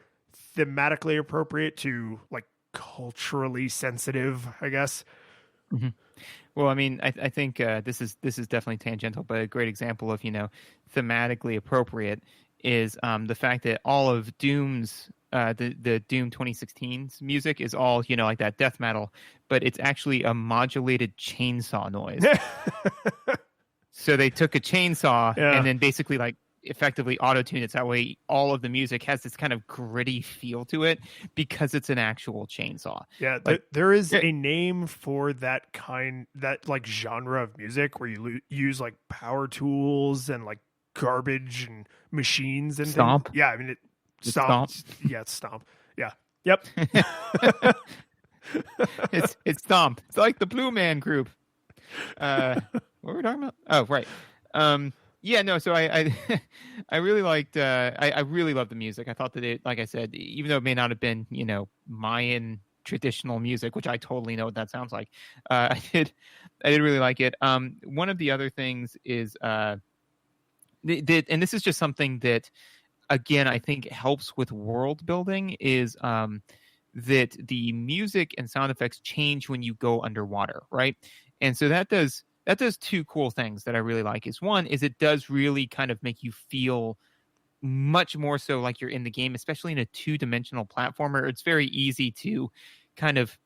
thematically appropriate to like culturally sensitive, I guess. Mm-hmm. Well, I mean, I think this is definitely tangential, but a great example of, you know, thematically appropriate is the fact that all of Doom's the Doom 2016's music is all, you know, like that death metal, but it's actually a modulated chainsaw noise. So they took a chainsaw and then basically like effectively auto-tuned it. So that way all of the music has this kind of gritty feel to it because it's an actual chainsaw. Yeah, like, there is a name for that kind, that like genre of music where you use like power tools and like garbage and machines and stomp. Things. Yeah, I mean Stomp. Yeah, it's Stomp. Yeah. Yep. it's Stomp. It's like the Blue Man Group. What were we talking about? Oh, right. Yeah, no. So I really liked. I really loved the music. I thought that it, like I said, even though it may not have been, you know, Mayan traditional music, which I totally know what that sounds like. I did really like it. One of the other things is and this is just something that, again, I think helps with world building is that the music and sound effects change when you go underwater, right? And so that does two cool things that I really like. Is one is it does really kind of make you feel much more so like you're in the game, especially in a 2-dimensional platformer. It's very easy to kind of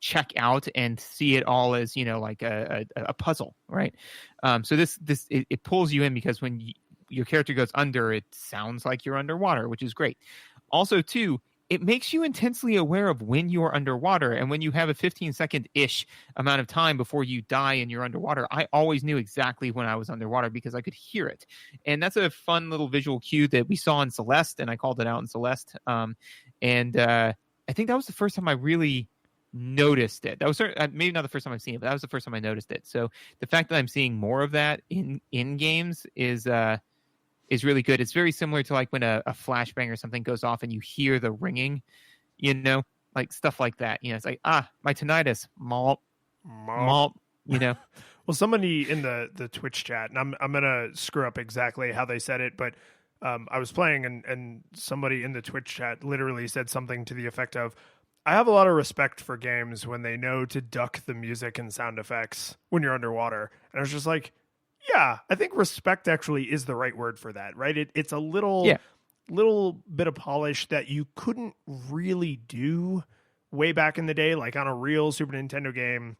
check out and see it all as, you know, like a puzzle, right? So this it pulls you in because when your character goes under, it sounds like you're underwater, which is great. Also, too, it makes you intensely aware of when you're underwater. And when you have a 15-second-ish amount of time before you die and you're underwater, I always knew exactly when I was underwater because I could hear it. And that's a fun little visual cue that we saw in Celeste, and I called it out in Celeste. And I think that was the first time I really noticed it. That was maybe not the first time I've seen it, but that was the first time I noticed it. So the fact that I'm seeing more of that in games is really good. It's very similar to like when a flashbang or something goes off and you hear the ringing, you know, like stuff like that. You know, it's like, my tinnitus, malt, you know. Well, somebody in the Twitch chat, and I'm going to screw up exactly how they said it, but I was playing and somebody in the Twitch chat literally said something to the effect of, I have a lot of respect for games when they know to duck the music and sound effects when you're underwater. And I was just like, yeah, I think respect actually is the right word for that, right? It's a little bit of polish that you couldn't really do way back in the day, like on a real Super Nintendo game,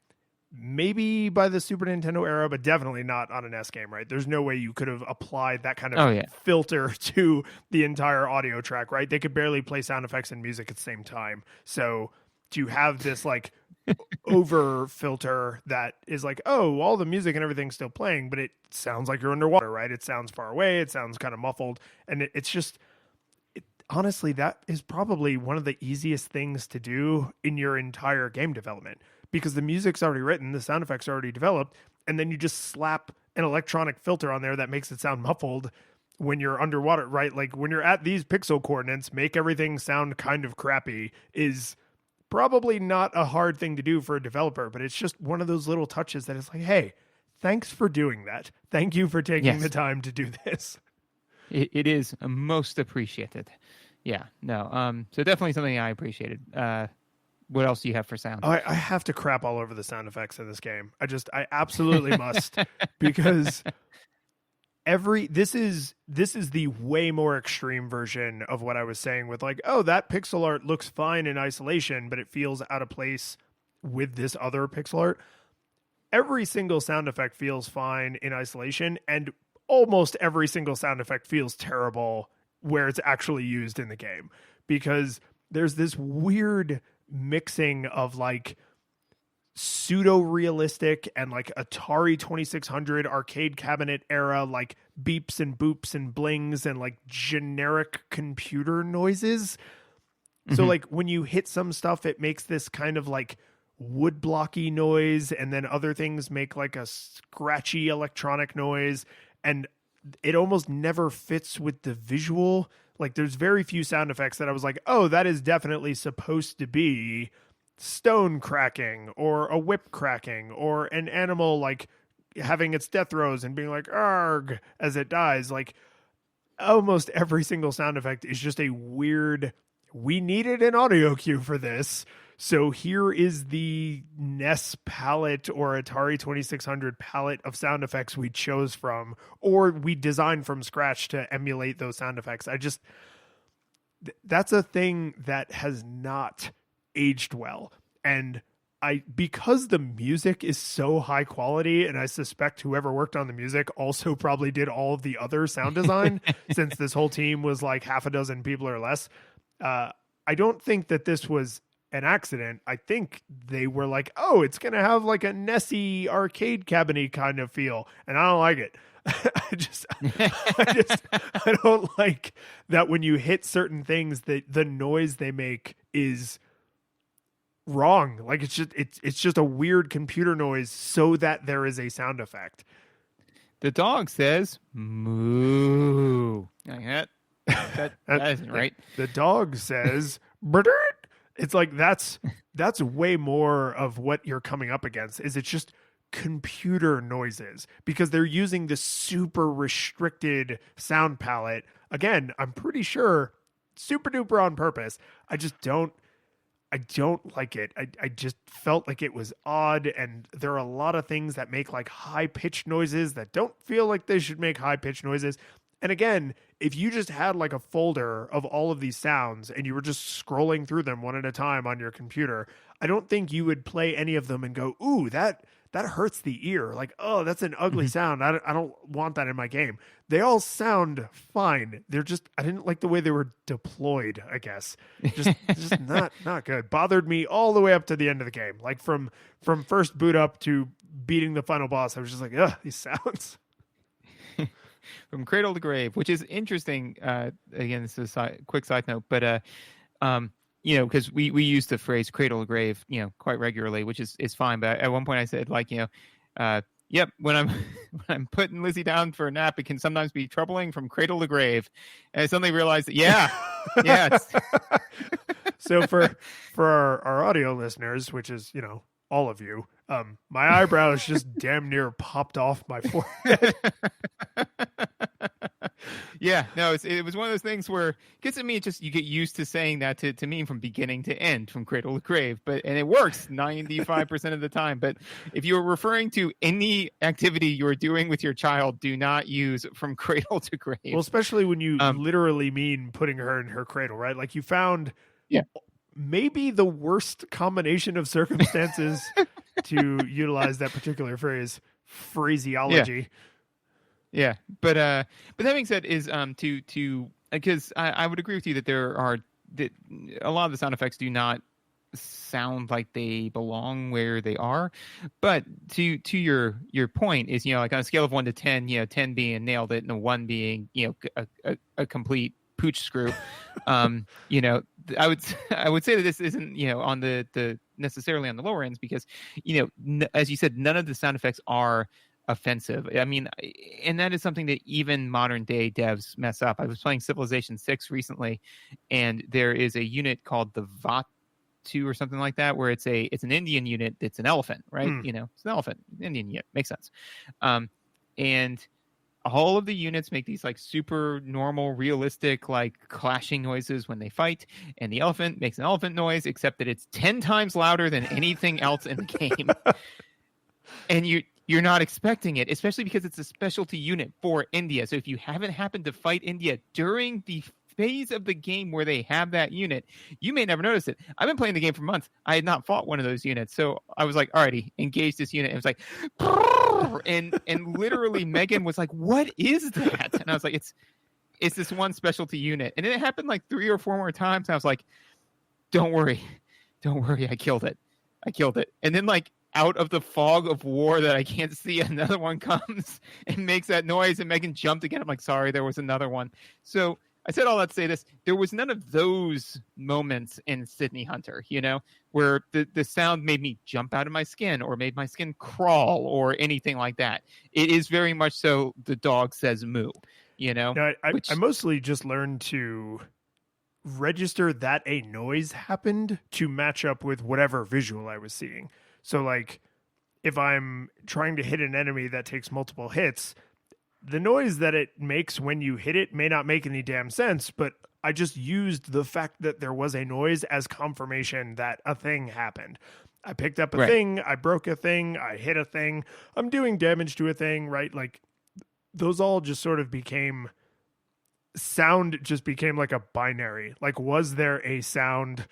maybe by the Super Nintendo era, but definitely not on an S game, right? There's no way you could have applied that kind of filter to the entire audio track, right? They could barely play sound effects and music at the same time. So to have this like over filter that is like, oh, all the music and everything's still playing, but it sounds like you're underwater, right? It sounds far away. It sounds kind of muffled. And it's just, honestly, that is probably one of the easiest things to do in your entire game development because the music's already written, the sound effects are already developed, and then you just slap an electronic filter on there that makes it sound muffled when you're underwater, right? Like when you're at these pixel coordinates, make everything sound kind of crappy is probably not a hard thing to do for a developer, but it's just one of those little touches that is like, hey, thanks for doing that. Thank you for taking the time to do this. It is most appreciated. Yeah, no. So definitely something I appreciated. what else do you have for sound? I have to crap all over the sound effects in this game. I absolutely must, because this is the way more extreme version of what I was saying with like, oh, that pixel art looks fine in isolation, but it feels out of place with this other pixel art. Every single sound effect feels fine in isolation, and almost every single sound effect feels terrible where it's actually used in the game, because there's this weird mixing of like pseudo realistic and like Atari 2600 arcade cabinet era like beeps and boops and blings and like generic computer noises. So like when you hit some stuff, it makes this kind of like wood blocky noise, and then other things make like a scratchy electronic noise, and it almost never fits with the visual. Like there's very few sound effects that I was like, oh, that is definitely supposed to be stone cracking or a whip cracking or an animal like having its death throes and being like arg as it dies. Like almost every single sound effect is just a weird, we needed an audio cue for this, so here is the NES palette or Atari 2600 palette of sound effects we chose from, or we designed from scratch to emulate those sound effects. That's a thing that has not aged well. And because the music is so high quality, and I suspect whoever worked on the music also probably did all of the other sound design since this whole team was like half a dozen people or less. I don't think that this was an accident. I think they were like, oh, it's going to have like a Nessie arcade cabinet kind of feel. And I don't like it. I don't like that when you hit certain things that the noise they make is wrong. Like it's just a weird computer noise so that there is a sound effect. The dog says moo. Like that isn't right. The dog says "Brrrt." It's like that's way more of what you're coming up against. Is it's just computer noises, because they're using the super restricted sound palette. Again, I'm pretty sure super duper on purpose. I don't like it. I just felt like it was odd, and there are a lot of things that make like high pitched noises that don't feel like they should make high pitched noises. And again, if you just had like a folder of all of these sounds and you were just scrolling through them one at a time on your computer, I don't think you would play any of them and go, ooh, that hurts the ear. Like, oh, that's an ugly sound. I don't want that in my game. They all sound fine. They're just, I didn't like the way they were deployed, I guess. Just not good. Bothered me all the way up to the end of the game. Like from first boot up to beating the final boss, I was just like, ugh, these sounds. From cradle to grave, which is interesting. Again, this is a quick side note, but because we use the phrase cradle to grave, quite regularly, which is fine. But at one point I said, like, yep, when I'm putting Lizzie down for a nap, it can sometimes be troubling from cradle to grave. And I suddenly realized that, yeah. So for our audio listeners, which is, all of you, my eyebrows just damn near popped off my forehead. Yeah, no, it was one of those things where it gets at me. You get used to saying that to me from beginning to end, from cradle to grave, and it works 95% of the time. But if you're referring to any activity you're doing with your child, do not use from cradle to grave. Well, especially when you literally mean putting her in her cradle, right? Like you found maybe the worst combination of circumstances to utilize that particular phraseology. Yeah, but that being said, is because I would agree with you that that a lot of the sound effects do not sound like they belong where they are. But to your point is, like on a scale of 1 to 10, 10 being nailed it and a 1 being a complete pooch screw. I would say that this isn't on the necessarily on the lower ends, because as you said, none of the sound effects are offensive. I mean, and that is something that even modern day devs mess up. I was playing Civilization 6 recently, and there is a unit called the Vatu or something like that, where it's an Indian unit that's an elephant, right? It's an elephant, Indian unit, makes sense. And all of the units make these like super normal, realistic, like clashing noises when they fight, and the elephant makes an elephant noise, except that it's 10 times louder than anything else in the game. And you're not expecting it, especially because it's a specialty unit for India. So if you haven't happened to fight India during the phase of the game where they have that unit, you may never notice it. I've been playing the game for months. I had not fought one of those units. So I was like, alrighty, engage this unit. And it was like, and literally Megan was like, what is that? And I was like, it's this one specialty unit. And it happened like 3 or 4 more times. And I was like, don't worry. I killed it. And then like out of the fog of war that I can't see, another one comes and makes that noise, and Megan jumped again. I'm like, sorry, there was another one. So I said all that to say this. There was none of those moments in Sydney Hunter, where the sound made me jump out of my skin or made my skin crawl or anything like that. It is very much so the dog says moo, No, I mostly just learned to register that a noise happened to match up with whatever visual I was seeing. So like if I'm trying to hit an enemy that takes multiple hits, the noise that it makes when you hit it may not make any damn sense, but I just used the fact that there was a noise as confirmation that a thing happened. I picked up a thing, I broke a thing, I hit a thing, I'm doing damage to a thing, right? Like those all just sort of became sound, just became like a binary. Like, was there a sound,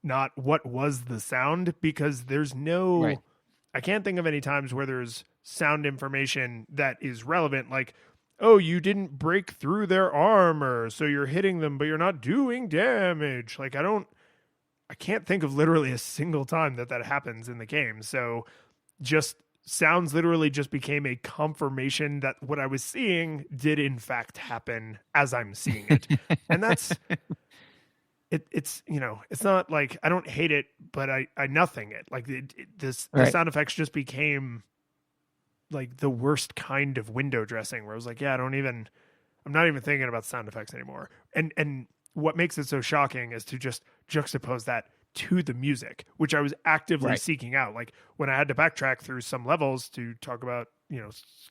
not what was the sound? Because there's no, I can't think of any times where there's sound information that is relevant, like, oh, you didn't break through their armor, so you're hitting them, but you're not doing damage. Like, I can't think of literally a single time that happens in the game. So just sounds literally just became a confirmation that what I was seeing did in fact happen as I'm seeing it. And that's it's it's not like I don't hate it, but I nothing it. Like the sound effects just became like the worst kind of window dressing, where I was like, yeah, I'm not even thinking about sound effects anymore. And what makes it so shocking is to just juxtapose that to the music, which I was actively seeking out. Like when I had to backtrack through some levels to talk about,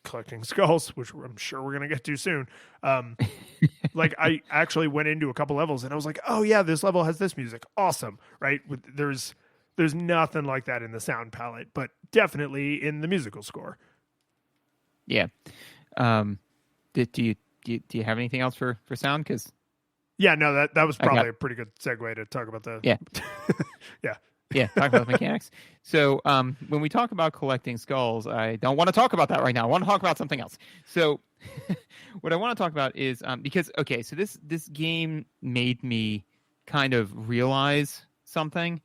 collecting skulls, which I'm sure we're going to get to soon. Like I actually went into a couple levels and I was like, oh yeah, this level has this music. Awesome. Right. There's nothing like that in the sound palette, but definitely in the musical score. Yeah. Do you have anything else for sound? Cause yeah, no, that was probably a pretty good segue to talk about the yeah, talk about the mechanics. So when we talk about collecting skulls, I don't want to talk about that right now. I want to talk about something else. So what I want to talk about is because so this game made me kind of realize something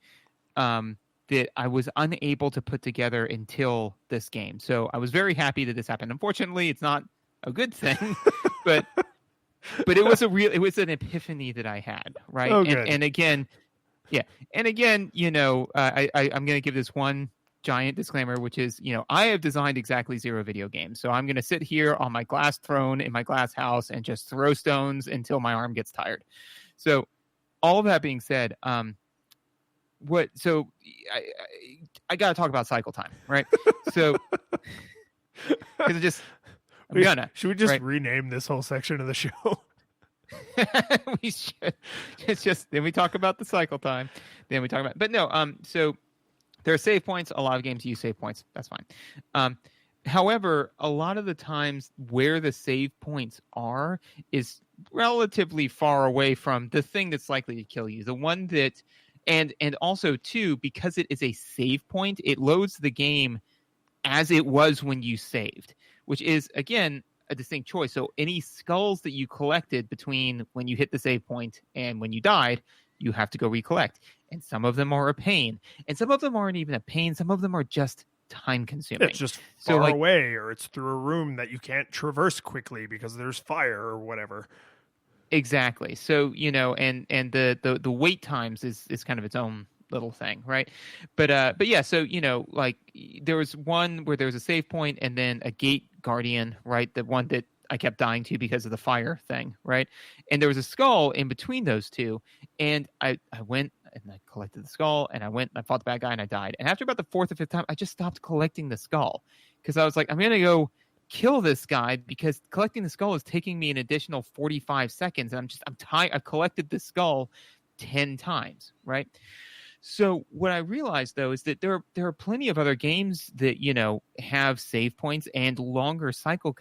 that I was unable to put together until this game. So I was very happy that this happened. Unfortunately, it's not a good thing, but it was an epiphany that I had, right? Oh, and again, I'm going to give this one giant disclaimer, which is, I have designed exactly 0 video games. So I'm going to sit here on my glass throne in my glass house and just throw stones until my arm gets tired. So all of that being said, I got to talk about cycle time, right? So because should we just rename this whole section of the show? We should. It's just then we talk about the cycle time, then we talk about. But no, so there are save points. A lot of games use save points. That's fine. However, a lot of the times where the save points are is relatively far away from the thing that's likely to kill you. The one that, and also too, because it is a save point, it loads the game as it was when you saved, which is again a distinct choice. So any skulls that you collected between when you hit the save point and when you died, you have to go recollect. And some of them are a pain. And some of them aren't even a pain. Some of them are just time consuming. It's just far away, or it's through a room that you can't traverse quickly because there's fire or whatever. Exactly. So, and the wait times is kind of its own little thing, right? But yeah, so like there was one where there was a save point and then a gate guardian, right? The one that I kept dying to because of the fire thing, right? And there was a skull in between those two, and I went and I collected the skull, and I went and I fought the bad guy and I died. And after about the 4th or 5th time, I just stopped collecting the skull because I was like, I'm gonna go kill this guy because collecting the skull is taking me an additional 45 seconds. And I'm tired. I've collected the skull 10 times, right? So what I realized, though, is that there are plenty of other games that, have save points and longer cycle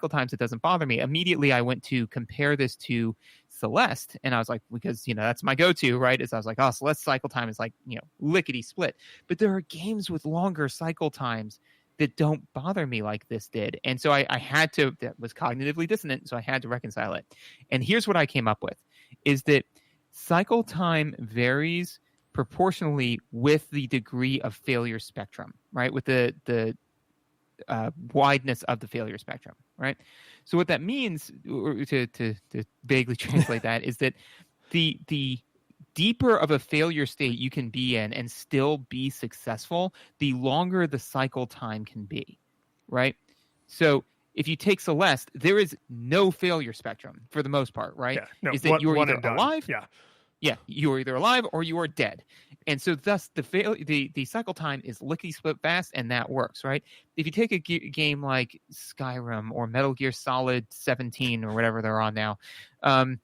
times. It doesn't bother me. Immediately, I went to compare this to Celeste, and I was like, because, that's my go-to, right? Is I was like, oh, Celeste cycle time is like, lickety split. But there are games with longer cycle times that don't bother me like this did. And so I had to, that was cognitively dissonant, so I had to reconcile it. And here's what I came up with, is that cycle time varies proportionally with the degree of failure spectrum, right? With the wideness of the failure spectrum, right? So what that means, or to vaguely translate that, is that the deeper of a failure state you can be in and still be successful, the longer the cycle time can be, right? So if you take Celeste, there is no failure spectrum for the most part, right? Yeah, no, is that you're either and done. alive? Yeah, you are either alive or you are dead. And so thus the cycle time is lickety split fast, and that works, right? If you take a game like Skyrim or Metal Gear Solid 17 or whatever they're on now, what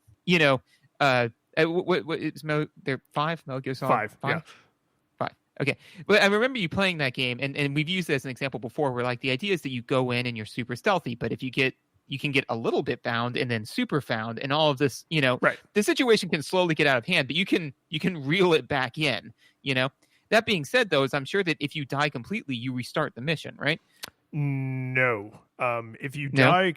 is there 5 Metal Gear Solid? 5, yeah. 5. Okay. But I remember you playing that game, and we've used this as an example before, where like the idea is that you go in and you're super stealthy, but if you can get a little bit found and then super found, and all of this, right. The situation can slowly get out of hand, but you can reel it back in, That being said, though, is I'm sure that if you die completely, you restart the mission, right? No. If you die,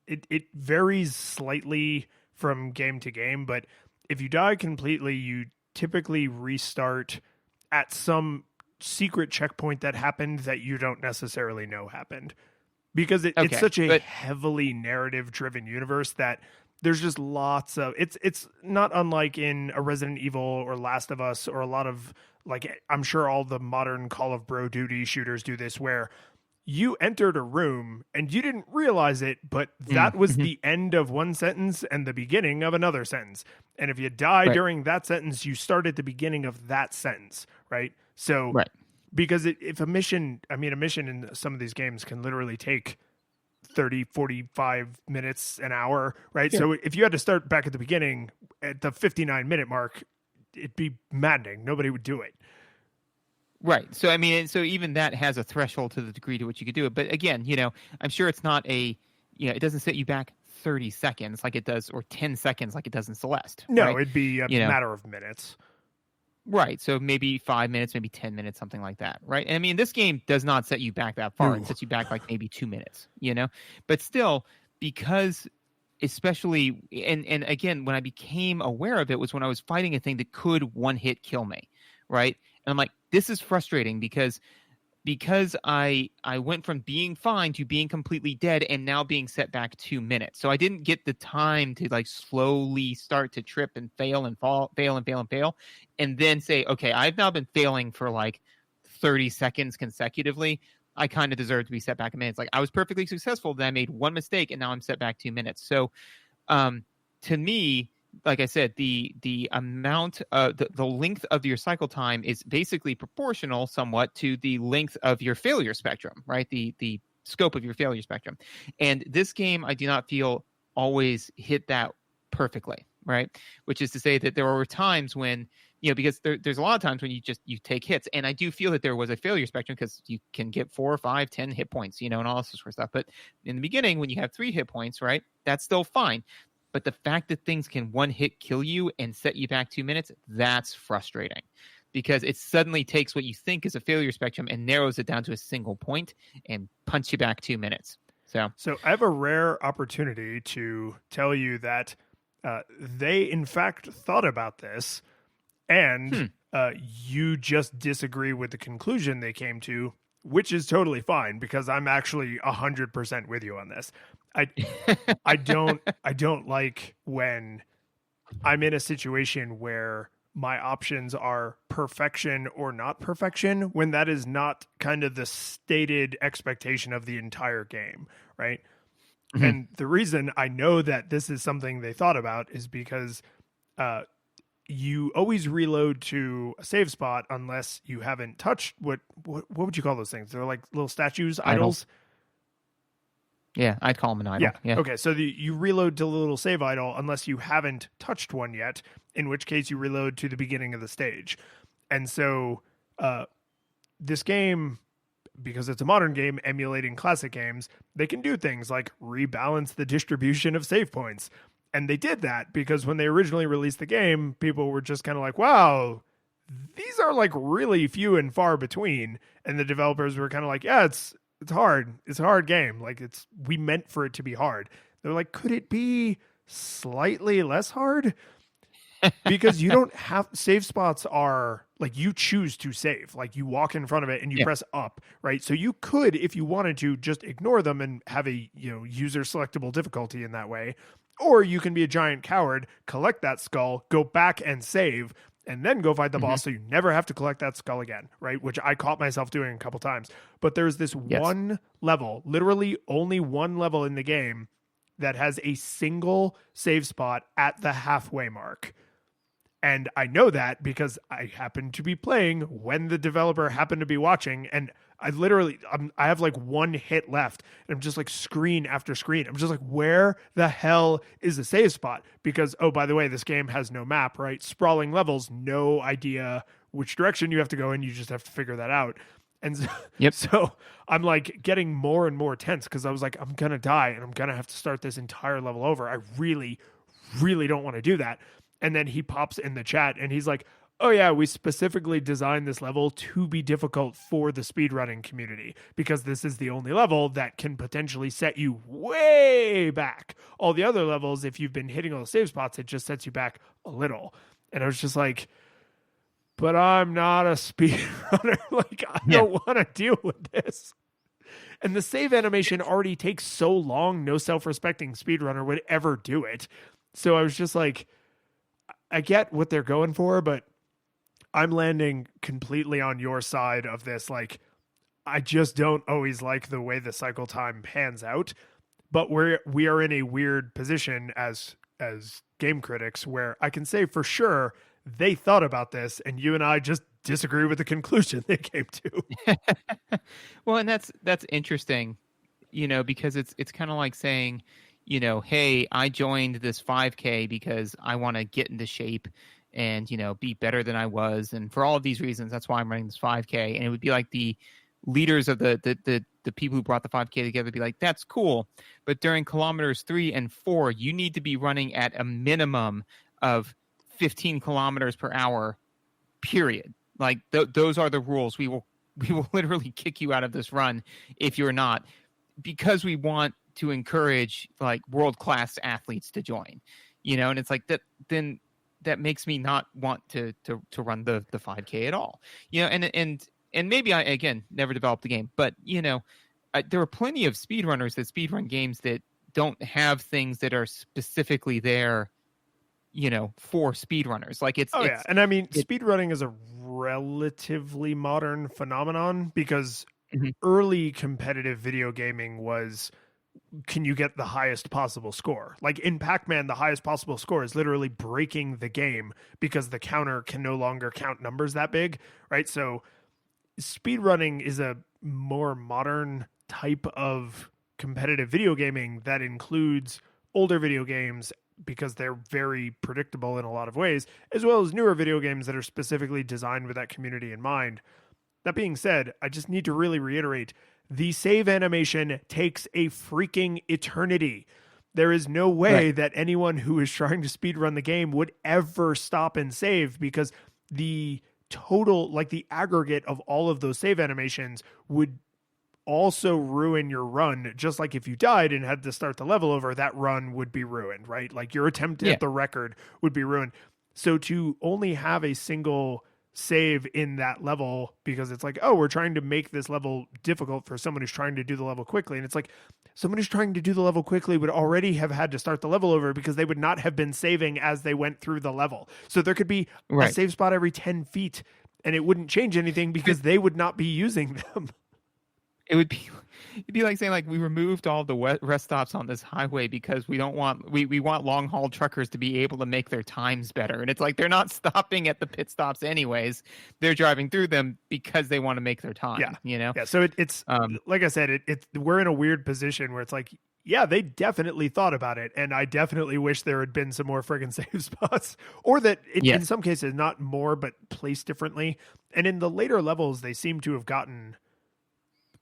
it varies slightly from game to game, but if you die completely, you typically restart at some secret checkpoint that happened that you don't necessarily know happened. Because it's such a heavily narrative-driven universe that there's just lots of... It's not unlike in a Resident Evil or Last of Us, or a lot of, like, I'm sure all the modern Call of Bro Duty shooters do this, where you entered a room and you didn't realize it, but that was the end of one sentence and the beginning of another sentence. And if you die during that sentence, you start at the beginning of that sentence, right? So... Right. Because if a mission in some of these games can literally take 30, 45 minutes, an hour, right? Yeah. So if you had to start back at the beginning at the 59-minute mark, it'd be maddening. Nobody would do it. Right. So, so even that has a threshold to the degree to which you could do it. But again, I'm sure it's not it doesn't set you back 30 seconds like it does, or 10 seconds like it does in Celeste. No, right? It'd be a matter of minutes. Right. So maybe 5 minutes, maybe 10 minutes, something like that. Right. And this game does not set you back that far. Ooh. It sets you back like maybe 2 minutes, but still, because especially, and again, when I became aware of it was when I was fighting a thing that could one hit kill me. Right. And I'm like, this is frustrating because I went from being fine to being completely dead and now being set back 2 minutes. So I didn't get the time to like slowly start to trip and fail and fail, and then say, okay, I've now been failing for like 30 seconds consecutively. I kind of deserve to be set back a minute. It's like I was perfectly successful, then I made one mistake, and now I'm set back 2 minutes. So to me, like I said, the amount the length of your cycle time is basically proportional somewhat to the length of your failure spectrum, right? The scope of your failure spectrum. And this game, I do not feel always hit that perfectly, right? Which is to say that there were times when, because there's a lot of times when you take hits, and I do feel that there was a failure spectrum because you can get 4, 5, 10 hit points, and all this sort of stuff. But in the beginning, when you have 3 hit points, right, that's still fine. But the fact that things can one hit kill you and set you back 2 minutes, that's frustrating, because it suddenly takes what you think is a failure spectrum and narrows it down to a single point and punch you back 2 minutes. So I have a rare opportunity to tell you that they in fact thought about this, and you just disagree with the conclusion they came to, which is totally fine, because I'm actually 100% with you on this. I don't like when I'm in a situation where my options are perfection or not perfection, when that is not kind of the stated expectation of the entire game, right? Mm-hmm. And the reason I know that this is something they thought about is because you always reload to a save spot unless you haven't touched what would you call those things? They're like little statues, idols. Yeah, I'd call them an idle. Yeah. Okay, so you reload to the little save idle unless you haven't touched one yet, in which case you reload to the beginning of the stage. And so this game, because it's a modern game emulating classic games, they can do things like rebalance the distribution of save points. And they did that because when they originally released the game, people were just kind of like, wow, these are like really few and far between. And the developers were kind of like, yeah, it's hard. It's a hard game. Like we meant for it to be hard. They're like, could it be slightly less hard? Because you don't have save spots are like you choose to save, like you walk in front of it and you press up, right? So you could, if you wanted to, just ignore them and have a user selectable difficulty in that way. Or you can be a giant coward, collect that skull, go back and save, and then go fight the boss so you never have to collect that skull again, right? Which I caught myself doing a couple times. But there's this one level, literally only one level in the game that has a single save spot at the halfway mark. And I know that because I happened to be playing when the developer happened to be watching, and I have like one hit left, and I'm just like screen after screen. I'm just like, where the hell is the save spot? Because, oh, by the way, this game has no map, right? Sprawling levels, no idea which direction you have to go in. You just have to figure that out. And so, so I'm like getting more and more tense because I was like, I'm going to die and I'm going to have to start this entire level over. I really, really don't want to do that. And then he pops in the chat and he's like, oh yeah, we specifically designed this level to be difficult for the speedrunning community because this is the only level that can potentially set you way back. All the other levels, if you've been hitting all the save spots, it just sets you back a little. And I was just like, but I'm not a speedrunner. Like, I don't want to deal with this. And the save animation already takes so long, no self-respecting speedrunner would ever do it. So I was just like, I get what they're going for, but I'm landing completely on your side of this. Like, I just don't always like the way the cycle time pans out, but we are in a weird position as game critics where I can say for sure they thought about this and you and I just disagree with the conclusion they came to. Well, and that's interesting, because it's kind of like saying, hey, I joined this 5K because I want to get into shape and, be better than I was. And for all of these reasons, that's why I'm running this 5K. And it would be like the leaders of the people who brought the 5K together be like, that's cool. But during kilometers 3 and 4, you need to be running at a minimum of 15 kilometers per hour, period. Like those are the rules. We will literally kick you out of this run if you're not, because we want to encourage like world-class athletes to join, and it's like that, then that makes me not want to run the 5K at all, and maybe I, again, never developed the game, but there are plenty of speedrunners that speedrun games that don't have things that are specifically there, for speedrunners. Like and I mean, speedrunning is a relatively modern phenomenon because early competitive video gaming was, can you get the highest possible score? Like in Pac-Man, the highest possible score is literally breaking the game because the counter can no longer count numbers that big, right? So speedrunning is a more modern type of competitive video gaming that includes older video games because they're very predictable in a lot of ways, as well as newer video games that are specifically designed with that community in mind. That being said, I just need to really reiterate, the save animation takes a freaking eternity. There is no way that anyone who is trying to speedrun the game would ever stop and save, because the total, like the aggregate of all of those save animations would also ruin your run. Just like if you died and had to start the level over, that run would be ruined, right? Like your attempt at the record would be ruined. So to only have a single save in that level, because it's like, oh, we're trying to make this level difficult for someone who's trying to do the level quickly. And it's like, someone who's trying to do the level quickly would already have had to start the level over because they would not have been saving as they went through the level. So there could be a save spot every 10 feet and it wouldn't change anything because they would not be using them. It'd be like saying like we removed all the rest stops on this highway because we want long haul truckers to be able to make their times better, and it's like they're not stopping at the pit stops anyways. They're driving through them because they want to make their time. Yeah. So it's like I said, we're in a weird position where it's like, yeah, they definitely thought about it, and I definitely wish there had been some more friggin' save spots, or that in some cases not more but placed differently. And in the later levels, they seem to have gotten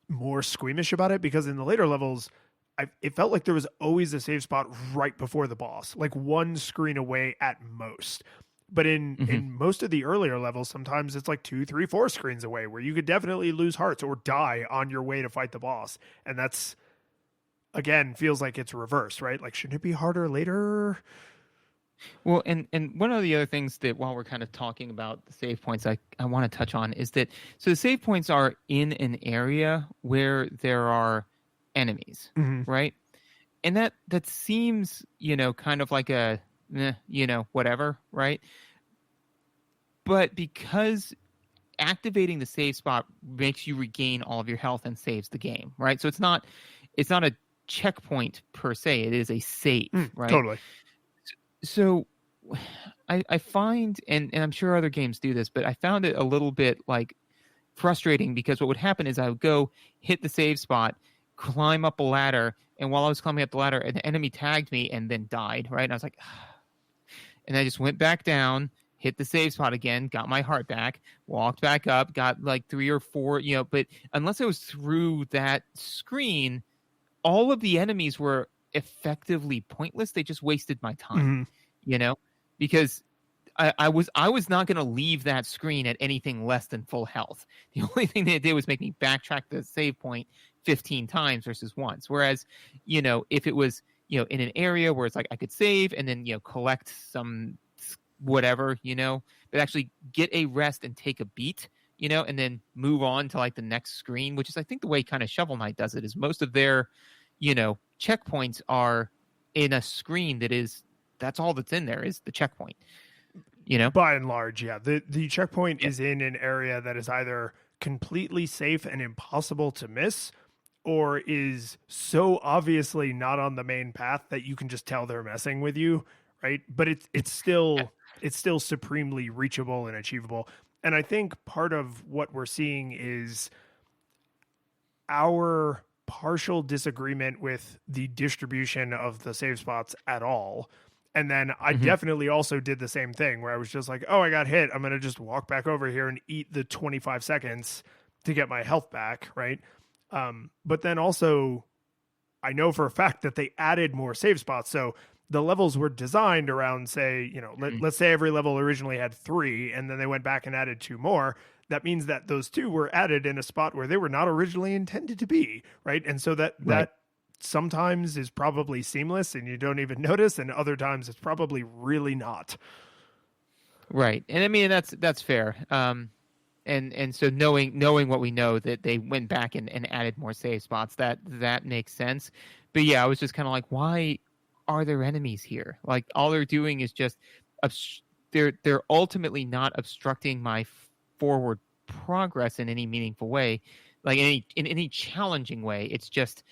more squeamish about it, because in the later levels it felt like there was always a save spot right before the boss, like one screen away at most. But in most of the earlier levels, sometimes it's like 2, 3, 4 screens away, where you could definitely lose hearts or die on your way to fight the boss. And that's, again, feels like it's reversed, right? Like, shouldn't it be harder later? Well, and one of the other things that, while we're kind of talking about the save points, I want to touch on is that, so the save points are in an area where there are enemies, right? And that seems, kind of like a, whatever, right? But because activating the save spot makes you regain all of your health and saves the game, right? So it's not a checkpoint per se, it is a save, right? Totally. So I find, and I'm sure other games do this, but I found it a little bit like frustrating, because what would happen is I would go hit the save spot, climb up a ladder, and while I was climbing up the ladder, an enemy tagged me and then died, right? And I was like, and I just went back down, hit the save spot again, got my heart back, walked back up, got like 3 or 4, but unless I was through that screen, all of the enemies were effectively pointless. They just wasted my time, because I was not going to leave that screen at anything less than full health. The only thing they did was make me backtrack the save point 15 times versus once. Whereas, if it was, in an area where it's like I could save and then, collect some whatever, but actually get a rest and take a beat, and then move on to like the next screen, which is, I think, the way kind of Shovel Knight does it, is most of their, checkpoints are in a screen that's all that's in there is the checkpoint, By and large, yeah. The checkpoint is in an area that is either completely safe and impossible to miss, or is so obviously not on the main path that you can just tell they're messing with you, right? But it's still supremely reachable and achievable. And I think part of what we're seeing is our partial disagreement with the distribution of the save spots at all. And then I definitely also did the same thing, where I was just like, oh, I got hit, I'm going to just walk back over here and eat the 25 seconds to get my health back, right? But then also, I know for a fact that they added more save spots. So the levels were designed around, say, let's say every level originally had 3, and then they went back and added 2 more. That means that those 2 were added in a spot where they were not originally intended to be, right? And so that sometimes is probably seamless and you don't even notice, and other times it's probably really not. Right. And I mean, that's fair. And so knowing what we know, that they went back and added more save spots, that makes sense. But yeah, I was just kind of like, why are there enemies here? Like, all they're doing is just they're ultimately not obstructing my forward progress in any meaningful way, like in any challenging way. It's just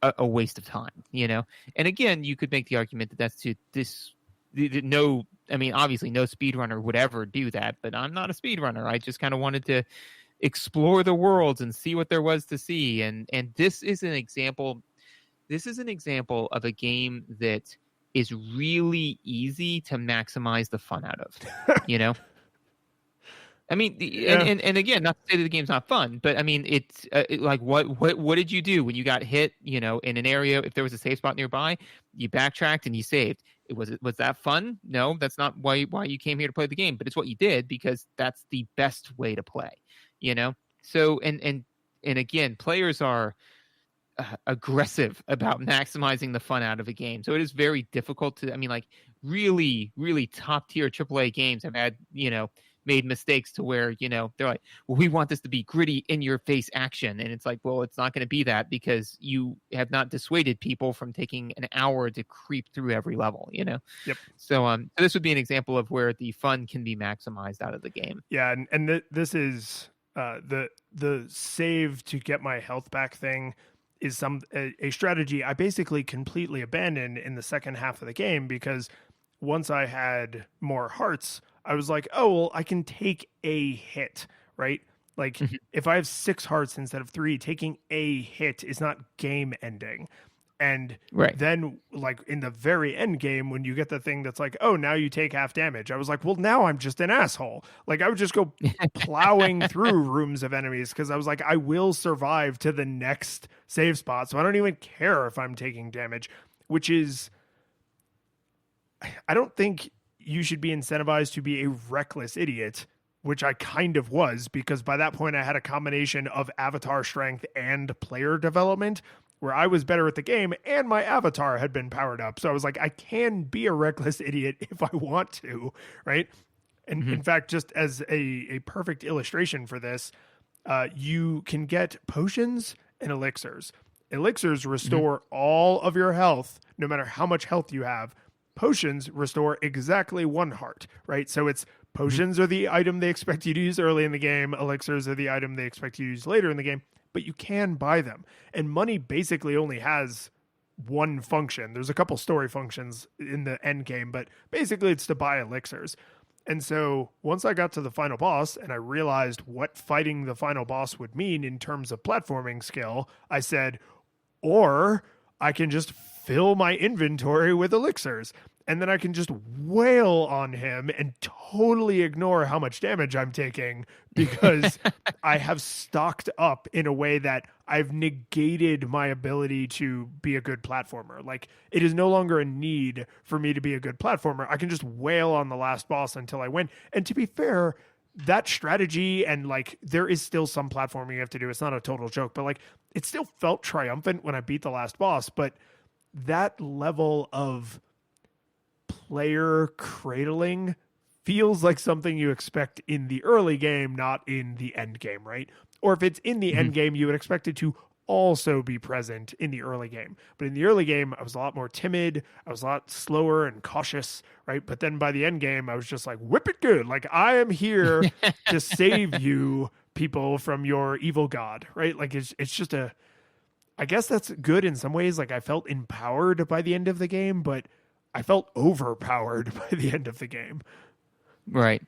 a waste of time, And again, you could make the argument that that's no, I mean, obviously no speedrunner would ever do that, but I'm not a speedrunner. I just kind of wanted to explore the worlds and see what there was to see. And this is an example of a game that is really easy to maximize the fun out of, I mean, and again, not to say that the game's not fun, but I mean, it's like, what did you do when you got hit, in an area? If there was a safe spot nearby, you backtracked and you saved. Was that fun? No, that's not why you came here to play the game, but it's what you did because that's the best way to play, So, and again, players are aggressive about maximizing the fun out of a game. So it is very difficult to, I mean, like, really, really top tier AAA games have had, made mistakes to where, they're like, well, we want this to be gritty, in your face action. And it's like, well, it's not going to be that, because you have not dissuaded people from taking an hour to creep through every level, Yep. So this would be an example of where the fun can be maximized out of the game. Yeah. And this is the save to get my health back thing is a strategy I basically completely abandoned in the second half of the game, because once I had more hearts, I was like, oh, well, I can take a hit, right? Like if I have 6 hearts instead of 3, taking a hit is not game ending. And Right. then, like, in the very end game, when you get the thing that's like, oh, now you take half damage, I was like, well, now I'm just an asshole. Like, I would just go plowing through rooms of enemies because I was like, I will survive to the next save spot. So I don't even care if I'm taking damage, which is, I don't think you should be incentivized to be a reckless idiot, which I kind of was, because by that point I had a combination of avatar strength and player development where I was better at the game and my avatar had been powered up. So I was like, I can be a reckless idiot if I want to, right? And in fact, just as a perfect illustration for this, you can get potions and elixirs. Elixirs restore all of your health, no matter how much health you have. Potions restore exactly 1 heart, right? So it's potions are the item they expect you to use early in the game. Elixirs are the item they expect you to use later in the game, but you can buy them. And money basically only has one function. There's a couple story functions in the end game, but basically it's to buy elixirs. And so once I got to the final boss and I realized what fighting the final boss would mean in terms of platforming skill, I said, or I can just fill my inventory with elixirs, and then I can just wail on him and totally ignore how much damage I'm taking because I have stocked up in a way that I've negated my ability to be a good platformer. Like, it is no longer a need for me to be a good platformer. I can just wail on the last boss until I win. And to be fair, that strategy, and like, there is still some platforming you have to do. It's not a total joke, but like, it still felt triumphant when I beat the last boss. But that level of player cradling feels like something you expect in the early game, not in the end game, right? Or if it's in the end game, you would expect it to also be present in the early game. But in the early game, I was a lot more timid. I was a lot slower and cautious, right? But then by the end game, I was just like, whip it good. Like, I am here to save you people from your evil god, right? Like, it's just I guess that's good in some ways. Like, I felt empowered by the end of the game, but I felt overpowered by the end of the game. Right.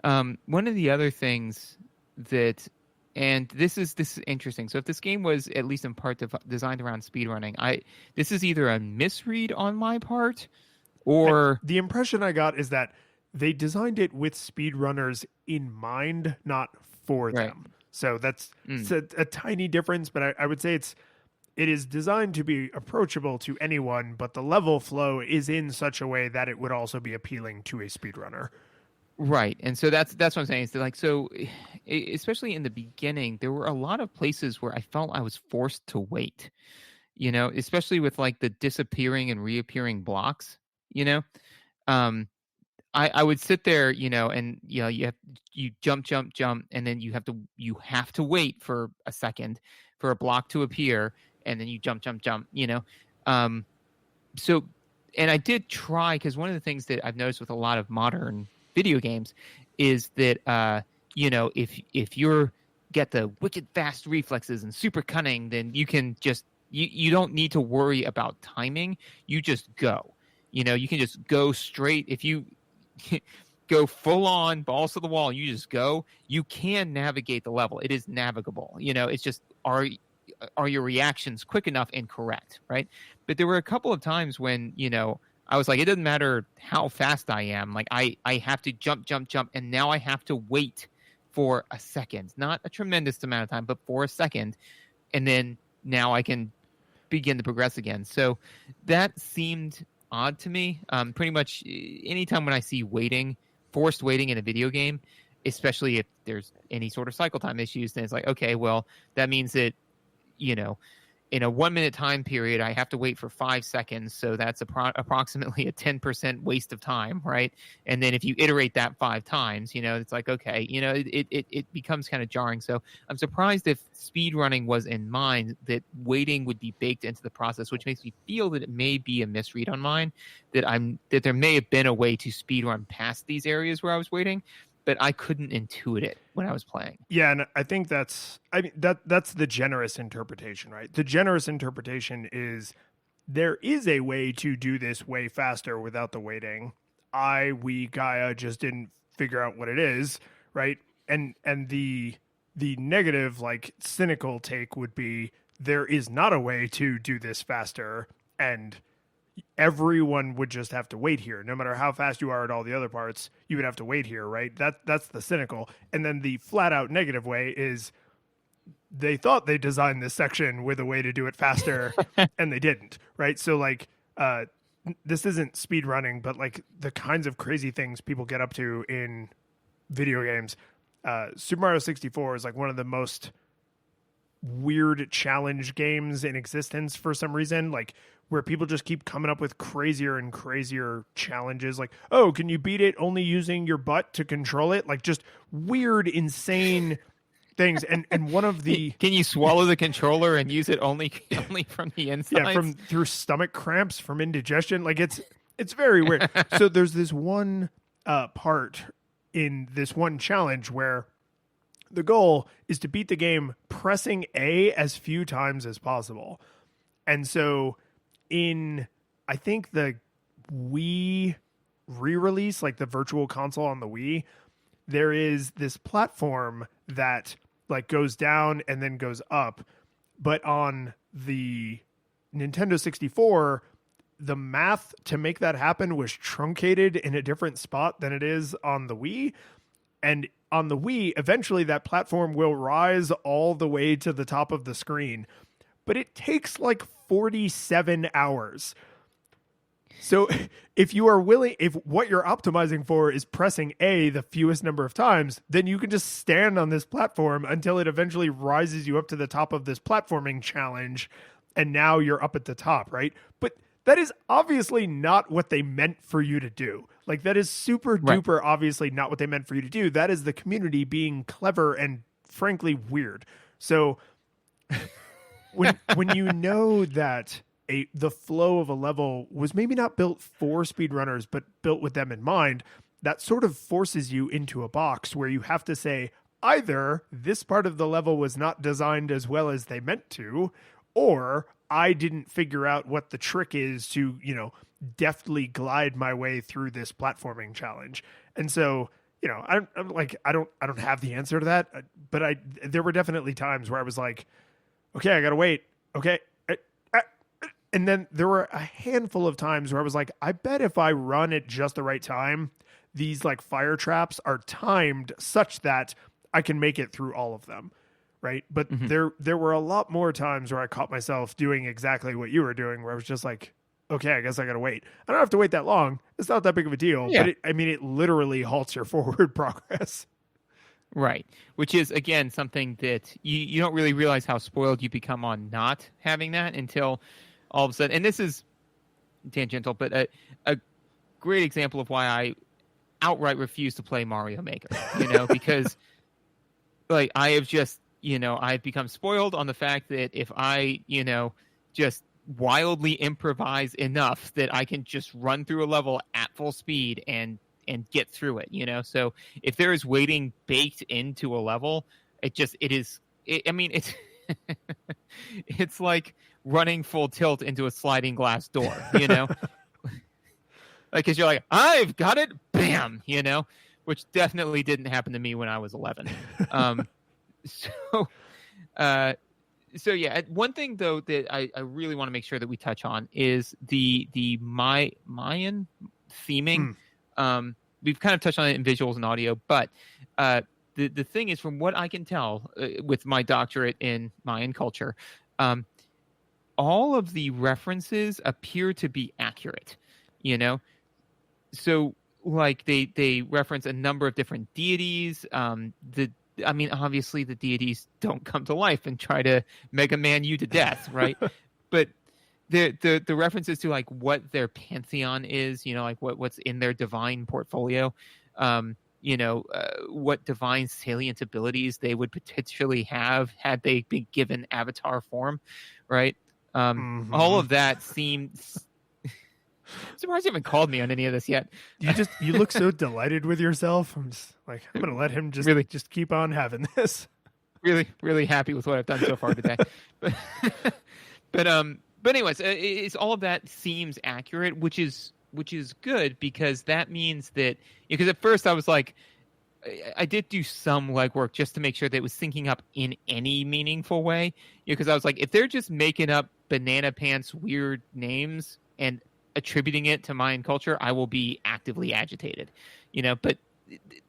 One of the other things that, and this is interesting. So if this game was at least in part designed around speedrunning, this is either a misread on my part, or the impression I got is that they designed it with speedrunners in mind, not for them. So that's a tiny difference, but I would say it is designed to be approachable to anyone, but the level flow is in such a way that it would also be appealing to a speedrunner. Right. And so that's what I'm saying. Is that, like, so especially in the beginning, there were a lot of places where I felt I was forced to wait, especially with like the disappearing and reappearing blocks, I would sit there, and you jump, and then you have to wait for a second for a block to appear, and then you jump. So, and I did try, because one of the things that I've noticed with a lot of modern video games is that if you're get the wicked fast reflexes and super cunning, then you can just you don't need to worry about timing. You just go. You can just go straight. If you go full on balls to the wall, you just go, you can navigate the level. It is navigable. It's just, are your reactions quick enough and correct, right? But there were a couple of times when, I was like, it doesn't matter how fast I am. Like, I have to jump, and now I have to wait for a second. Not a tremendous amount of time, but for a second. And then now I can begin to progress again. So that seemed odd to me. Pretty much anytime when I see forced waiting in a video game, especially if there's any sort of cycle time issues, then it's like, okay, well, that means that, in a 1 minute time period, I have to wait for 5 seconds. So that's approximately a 10% waste of time, right? And then if you iterate that 5 times, it's like, okay, it becomes kind of jarring. So I'm surprised if speedrunning was in mind that waiting would be baked into the process, which makes me feel that it may be a misread on mine, that there may have been a way to speedrun past these areas where I was waiting. but I couldn't intuit it when I was playing. Yeah, and I think that's the generous interpretation, right? The generous interpretation is there is a way to do this way faster without the waiting. We Gaia just didn't figure out what it is, right? And the negative, like cynical take would be there is not a way to do this faster, and everyone would just have to wait here. No matter how fast you are at all the other parts, you would have to wait here, right? That's the cynical. And then the flat out negative way is they thought they designed this section with a way to do it faster and they didn't, right? So like this isn't speed running, but like the kinds of crazy things people get up to in video games. Super Mario 64 is like one of the most weird challenge games in existence for some reason, like where people just keep coming up with crazier and crazier challenges, like, oh, can you beat it only using your butt to control it? Like just weird, insane things. And one of the can you swallow the controller and use it only from the inside? Yeah, through stomach cramps, from indigestion. Like it's very weird. So there's this one part in this one challenge where the goal is to beat the game pressing A as few times as possible. And so in, I think, the Wii re-release, like the virtual console on the Wii, there is this platform that like goes down and then goes up. But on the Nintendo 64, the math to make that happen was truncated in a different spot than it is on the Wii. And on the Wii, eventually that platform will rise all the way to the top of the screen, but it takes like 47 hours. So if you are willing, if what you're optimizing for is pressing A the fewest number of times, then you can just stand on this platform until it eventually rises you up to the top of this platforming challenge. And now you're up at the top, right? But that is obviously not what they meant for you to do. Like that is super duper obviously not what they meant for you to do. That is the community being clever and frankly weird. So when you know that the flow of a level was maybe not built for speedrunners, but built with them in mind, that sort of forces you into a box where you have to say either this part of the level was not designed as well as they meant to, or I didn't figure out what the trick is to, deftly glide my way through this platforming challenge. And so, I'm like, I don't have the answer to that, but there were definitely times where I was like, okay, I gotta wait. Okay. And then there were a handful of times where I was like, I bet if I run at just the right time, these like fire traps are timed such that I can make it through all of them. Right. But there were a lot more times where I caught myself doing exactly what you were doing, where I was just like, okay, I guess I got to wait. I don't have to wait that long. It's not that big of a deal. Yeah. But it literally halts your forward progress. Right. Which is, again, something that you don't really realize how spoiled you become on not having that until all of a sudden. And this is tangential, but a great example of why I outright refuse to play Mario Maker, because like I have just, I've become spoiled on the fact that if I, just wildly improvise enough that I can just run through a level at full speed and get through it, So if there is waiting baked into a level, it's it's like running full tilt into a sliding glass door, like, cause you're like, I've got it, bam, which definitely didn't happen to me when I was 11. So yeah, one thing though that I really want to make sure that we touch on is the Mayan theming. We've kind of touched on it in visuals and audio, but the thing is, from what I can tell with my doctorate in Mayan culture, all of the references appear to be accurate. So like they reference a number of different deities. Obviously the deities don't come to life and try to Mega Man you to death, right? But the references to like what their pantheon is, like what's in their divine portfolio, what divine salient abilities they would potentially have had they been given avatar form, right? All of that seems surprised you haven't called me on any of this yet. You look so delighted with yourself. I'm just like, I'm gonna let him just keep on having this. Really, really happy with what I've done so far today. But anyways, it's all of that seems accurate, which is good, because that means that, because at first I was like, I did do some legwork just to make sure that it was syncing up in any meaningful way. Because I was like, if they're just making up banana pants weird names and attributing it to Mayan culture, I will be actively agitated. But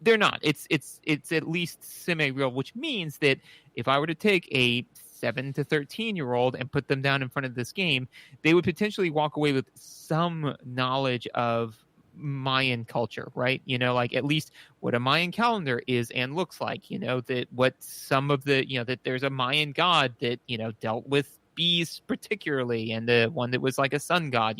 they're not. It's at least semi-real, which means that if I were to take a 7 to 13-year-old and put them down in front of this game, they would potentially walk away with some knowledge of Mayan culture, right? Like at least what a Mayan calendar is and looks like, that what some of the, that there's a Mayan god that, dealt with bees particularly, and the one that was like a sun god,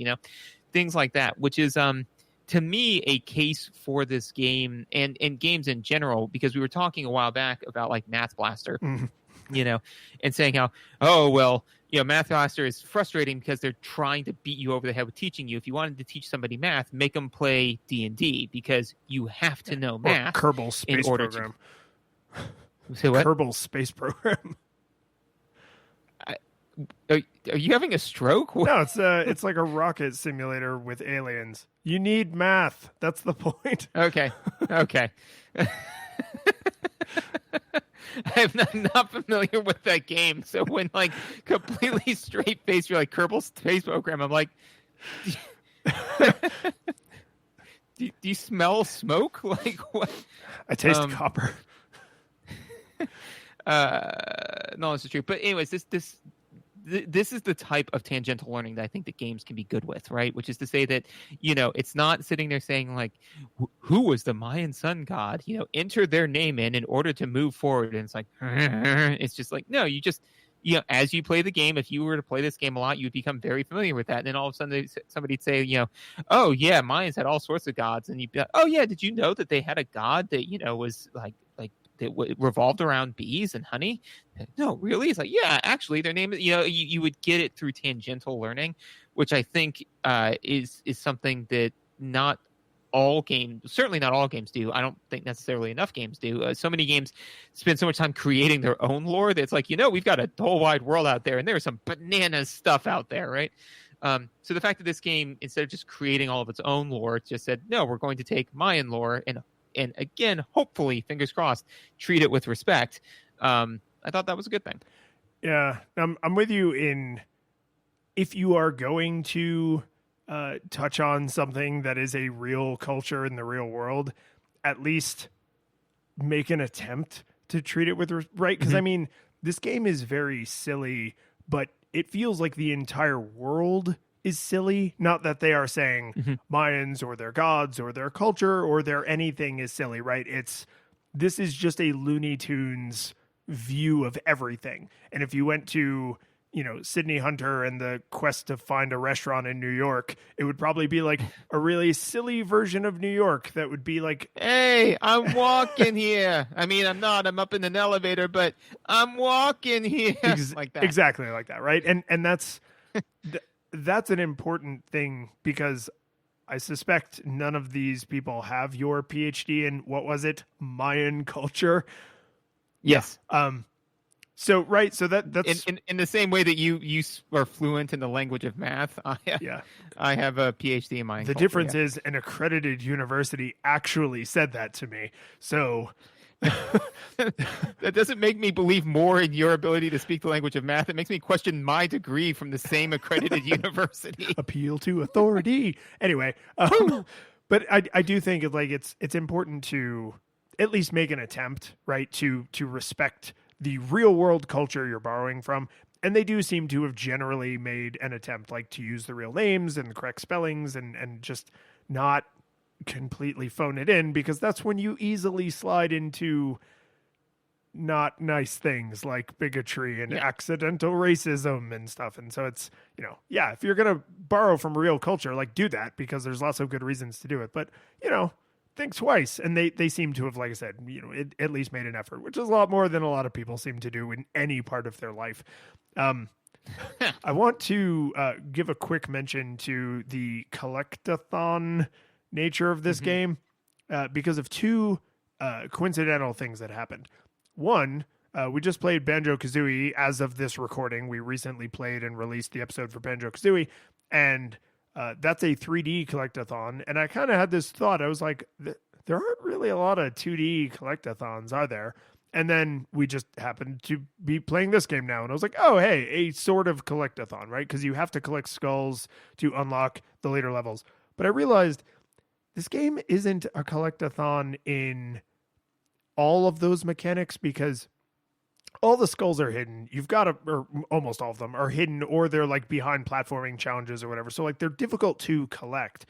things like that, which is, to me, a case for this game and games in general, because we were talking a while back about like Math Blaster, and saying how, oh, well, Math Blaster is frustrating because they're trying to beat you over the head with teaching you. If you wanted to teach somebody math, make them play D&D, because you have to know math. Or Kerbal Space Program. Say what? Kerbal Space Program. Are you having a stroke? No, it's like a rocket simulator with aliens. You need math. That's the point. Okay. I'm not familiar with that game, so when like completely straight face, you're like Kerbal Space Program. I'm like, do you smell smoke? Like what? I taste copper. No, this is true. But anyways, this is the type of tangential learning that I think that games can be good with, right? Which is to say that, it's not sitting there saying like, who was the Mayan sun god? Enter their name in order to move forward. And it's like, it's just like, no, you just, as you play the game, if you were to play this game a lot, you'd become very familiar with that. And then all of a sudden somebody'd say, oh yeah, Mayans had all sorts of gods. And you'd be like, oh yeah, did you know that they had a god that, was like that revolved around bees and honey? No, really? It's like, yeah, actually their name is, you would get it through tangential learning, which I think is something that not all games, certainly not all games do. I don't think necessarily enough games do. So many games spend so much time creating their own lore that it's like, we've got a whole wide world out there and there's some bananas stuff out there, right? So the fact that this game, instead of just creating all of its own lore, just said, no, we're going to take Mayan lore and again, hopefully, fingers crossed, treat it with respect. I thought that was a good thing. Yeah, I'm with you in, if you are going to touch on something that is a real culture in the real world, at least make an attempt to treat it with right. Because I mean, this game is very silly, but it feels like the entire world is silly. Not that they are saying Mayans or their gods or their culture or their anything is silly, right? This is just a Looney Tunes view of everything. And if you went to, Sydney Hunter and the quest to find a restaurant in New York, it would probably be like a really silly version of New York that would be like, hey, I'm walking here. I mean, I'm not, I'm up in an elevator, but I'm walking here. Like that. Exactly like that, right? And that's that's an important thing, because I suspect none of these people have your PhD in, what was it, Mayan culture? Yes. So right, so that's in the same way that you are fluent in the language of math. I have a PhD in Mayan culture. The difference is an accredited university actually said that to me. So that doesn't make me believe more in your ability to speak the language of math. It makes me question my degree from the same accredited university. Appeal to authority. Anyway, but I do think it's important to at least make an attempt, right, to respect the real world culture you're borrowing from. And they do seem to have generally made an attempt, like to use the real names and the correct spellings and just not completely phone it in, because that's when you easily slide into not nice things like bigotry and accidental racism and stuff. And so it's, if you're going to borrow from real culture, like, do that, because there's lots of good reasons to do it. But, think twice. And they seem to have, like I said, at least made an effort, which is a lot more than a lot of people seem to do in any part of their life. I want to give a quick mention to the collectathon nature of this game because of two coincidental things that happened. One, we just played Banjo-Kazooie as of this recording. We recently played and released the episode for Banjo-Kazooie, and that's a 3D collectathon. And I kind of had this thought. I was like, there aren't really a lot of 2D collectathons, are there? And then we just happened to be playing this game now. And I was like, oh, hey, a sort of collectathon, right? Because you have to collect skulls to unlock the later levels. But I realized this game isn't a collectathon in all of those mechanics because all the skulls are hidden. You've got to, or almost all of them are hidden, or they're like behind platforming challenges or whatever. So like they're difficult to collect.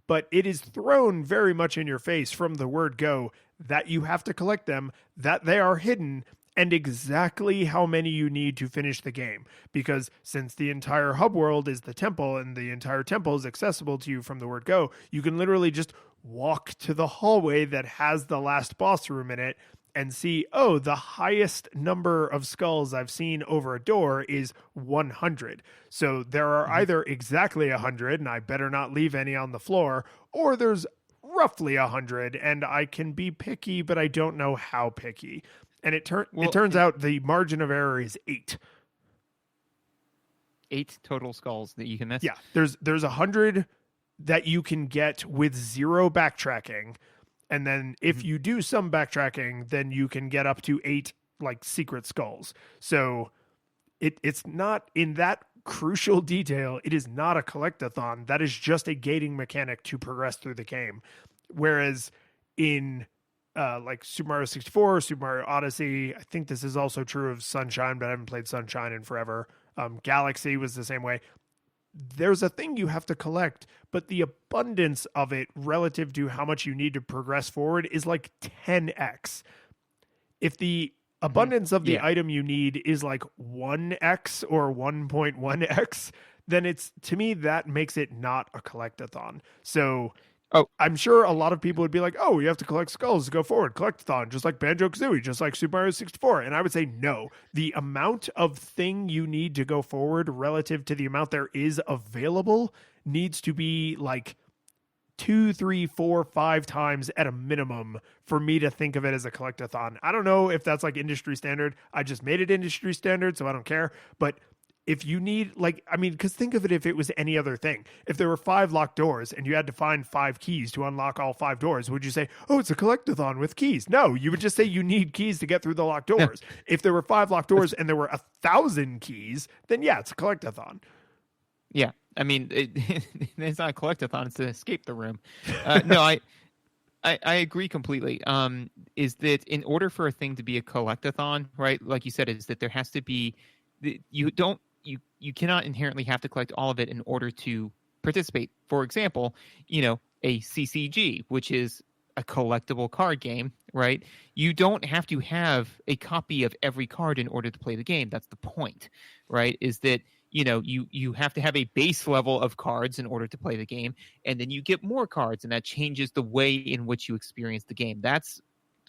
But it is thrown very much in your face from the word go that you have to collect them, that they are hidden, and exactly how many you need to finish the game. Because since the entire hub world is the temple and the entire temple is accessible to you from the word go, you can literally just walk to the hallway that has the last boss room in it and see, oh, the highest number of skulls I've seen over a door is 100. So there are either exactly 100, and I better not leave any on the floor, or there's roughly 100, and I can be picky, but I don't know how picky. And it turns out the margin of error is 8. 8 total skulls that you can miss? Yeah, there's 100 that you can get with 0 backtracking. And then if you do some backtracking, then you can get up to 8 like secret skulls. So it's not in that crucial detail. It is not a collectathon. That is just a gating mechanic to progress through the game. Whereas in like Super Mario 64, Super Mario Odyssey, I think this is also true of Sunshine, but I haven't played Sunshine in forever. Galaxy was the same way. There's a thing you have to collect, but the abundance of it relative to how much you need to progress forward is like 10x. If the abundance of the item you need is like 1x or 1.1x, then it's, to me, that makes it not a collectathon. So I'm sure a lot of people would be like, oh, you have to collect skulls to go forward. Collectathon, just like Banjo-Kazooie, just like Super Mario 64. And I would say no. The amount of thing you need to go forward relative to the amount there is available needs to be like 2, 3, 4, 5 times at a minimum for me to think of it as a collectathon. I don't know if that's like industry standard. I just made it industry standard, so I don't care. But if you need, like, I mean, because think of it if it was any other thing. If there were 5 locked doors and you had to find 5 keys to unlock all 5 doors, would you say, oh, it's a collectathon with keys? No, you would just say you need keys to get through the locked doors. If there were 5 locked doors and there were 1,000 keys, then yeah, it's a collectathon. Yeah, I mean, it's not a collectathon; it's to escape the room. No, I agree completely. Is that in order for a thing to be a collectathon, right? Like you said, is that there has to be you cannot inherently have to collect all of it in order to participate. For example, a CCG, which is a collectible card game, right? You don't have to have a copy of every card in order to play the game. That's the point, right? Is that you have to have a base level of cards in order to play the game, and then you get more cards, and that changes the way in which you experience the game. That's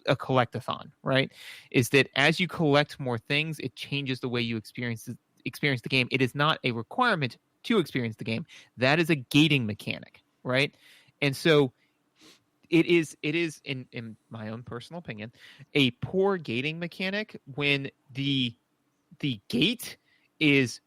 a collectathon, right? Is that as you collect more things, it changes the way you experience the game. It is not a requirement to experience the game. That is a gating mechanic, right? And so it is in my own personal opinion, a poor gating mechanic when the gate is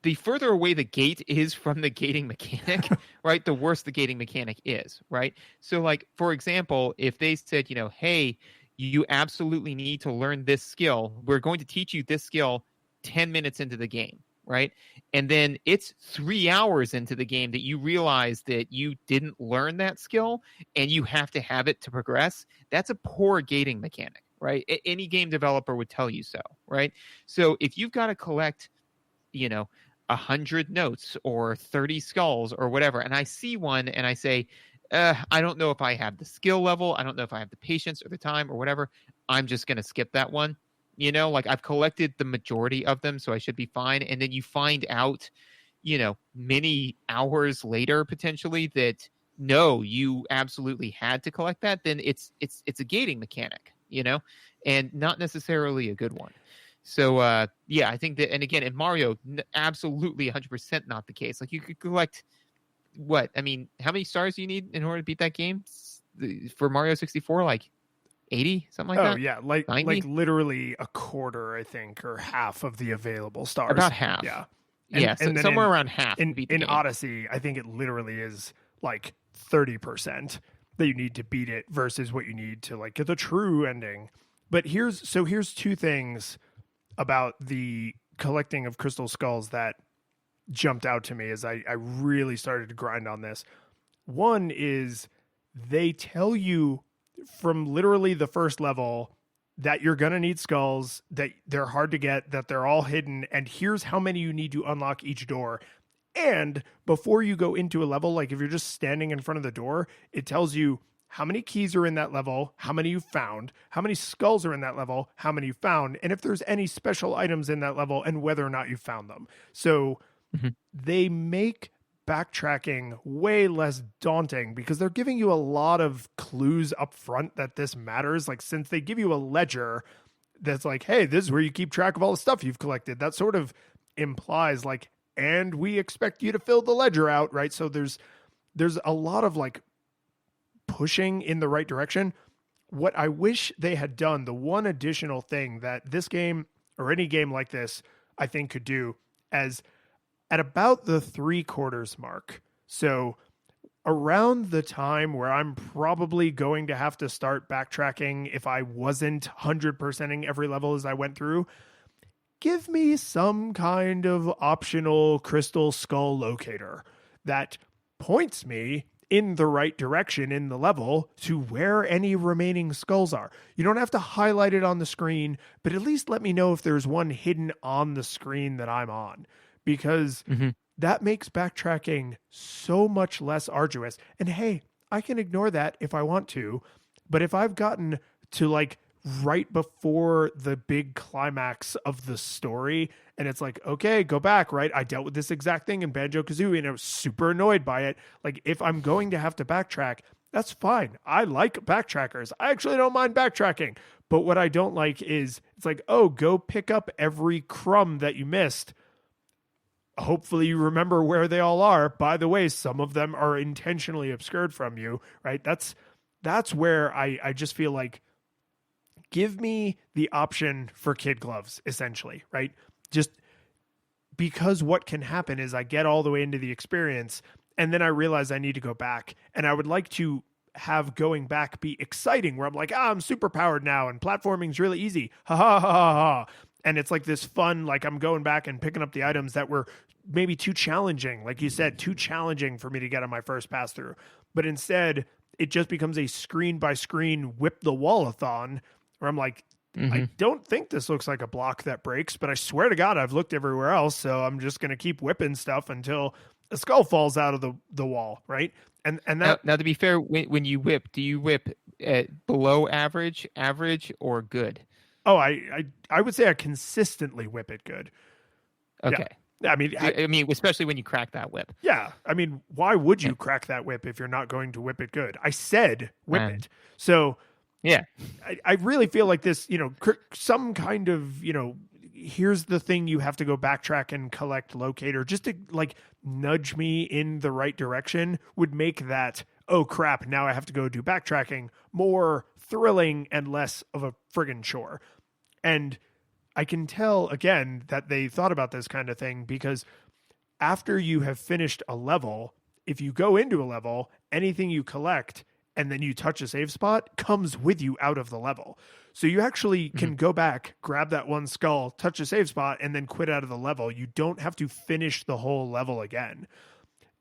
the further away the gate is from the gating mechanic, right, the worse the gating mechanic is, right? So, like, for example, if they said, hey, you absolutely need to learn this skill. We're going to teach you this skill 10 minutes into the game, right? And then it's 3 hours into the game that you realize that you didn't learn that skill and you have to have it to progress. That's a poor gating mechanic, right? Any game developer would tell you so, right? So if you've got to collect, 100 notes or 30 skulls or whatever, and I see one and I say, I don't know if I have the skill level, I don't know if I have the patience or the time or whatever, I'm just going to skip that one. Like, I've collected the majority of them, so I should be fine. And then you find out, many hours later, potentially, that no, you absolutely had to collect that. Then it's a gating mechanic, and not necessarily a good one. yeah, I think that, and again, in Mario, absolutely 100% not the case. Like, you could collect what? I mean, how many stars do you need in order to beat that game? For Mario 64, like 80, something like that? Yeah, like 90? literally a quarter, I think, or half of the available stars. About half. Yeah. Yeah, And then somewhere around half to in beat the game. Odyssey, I think it literally is like 30% that you need to beat it versus what you need to like get the true ending. But here's two things about the collecting of crystal skulls that jumped out to me as I really started to grind on this. One is they tell you from literally the first level that you're going to need skulls, that they're hard to get, that they're all hidden, and here's how many you need to unlock each door. And before you go into a level, like if you're just standing in front of the door, it tells you how many keys are in that level, how many you found, how many skulls are in that level, how many you found, and if there's any special items in that level and whether or not you found them. So they make backtracking way less daunting because they're giving you a lot of clues up front that this matters. Like, since they give you a ledger that's like, hey, this is where you keep track of all the stuff you've collected, that sort of implies like, and we expect you to fill the ledger out, right? So there's a lot of like pushing in the right direction. What I wish they had done, the one additional thing that this game or any game like this I think could do, as at about the 3/4 mark, so around the time where I'm probably going to have to start backtracking if I wasn't 100%ing every level as I went through, give me some kind of optional crystal skull locator that points me in the right direction in the level to where any remaining skulls are. You don't have to highlight it on the screen, but at least let me know if there's one hidden on the screen that I'm on, because that makes backtracking so much less arduous. And hey, I can ignore that if I want to, but if I've gotten to like right before the big climax of the story and it's like, okay, go back, right? I dealt with this exact thing in Banjo-Kazooie and I was super annoyed by it. Like, if I'm going to have to backtrack, that's fine. I like backtrackers. I actually don't mind backtracking. But what I don't like is it's like, oh, go pick up every crumb that you missed. Hopefully you remember where they all are. By the way, some of them are intentionally obscured from you, right? That's where I just feel like, give me the option for kid gloves, essentially, right? Just because what can happen is I get all the way into the experience and then I realize I need to go back, and I would like to have going back be exciting where I'm like, I'm super powered now and platforming's really easy. Ha ha ha ha ha. And it's like this fun, like I'm going back and picking up the items that were maybe too challenging. Like you said, too challenging for me to get on my first pass through. But instead it just becomes a screen by screen whip the wall-a-thon where I'm like, I don't think this looks like a block that breaks, but I swear to God, I've looked everywhere else. So I'm just going to keep whipping stuff until a skull falls out of the wall. Right. And that now to be fair, when you whip, do you whip at below average, or good? Oh, I would say I consistently whip it good. Okay. Yeah. I mean, especially when you crack that whip. Yeah. I mean, why would you crack that whip if you're not going to whip it good? I said whip it. So yeah, I really feel like this, some kind of, here's the thing you have to go backtrack and collect locator just to like nudge me in the right direction would make that, oh crap, now I have to go do backtracking, more thrilling and less of a friggin' chore. And I can tell again that they thought about this kind of thing because after you have finished a level, if you go into a level, anything you collect and then you touch a save spot comes with you out of the level. So you actually can go back, grab that one skull, touch a save spot, and then quit out of the level. You don't have to finish the whole level again.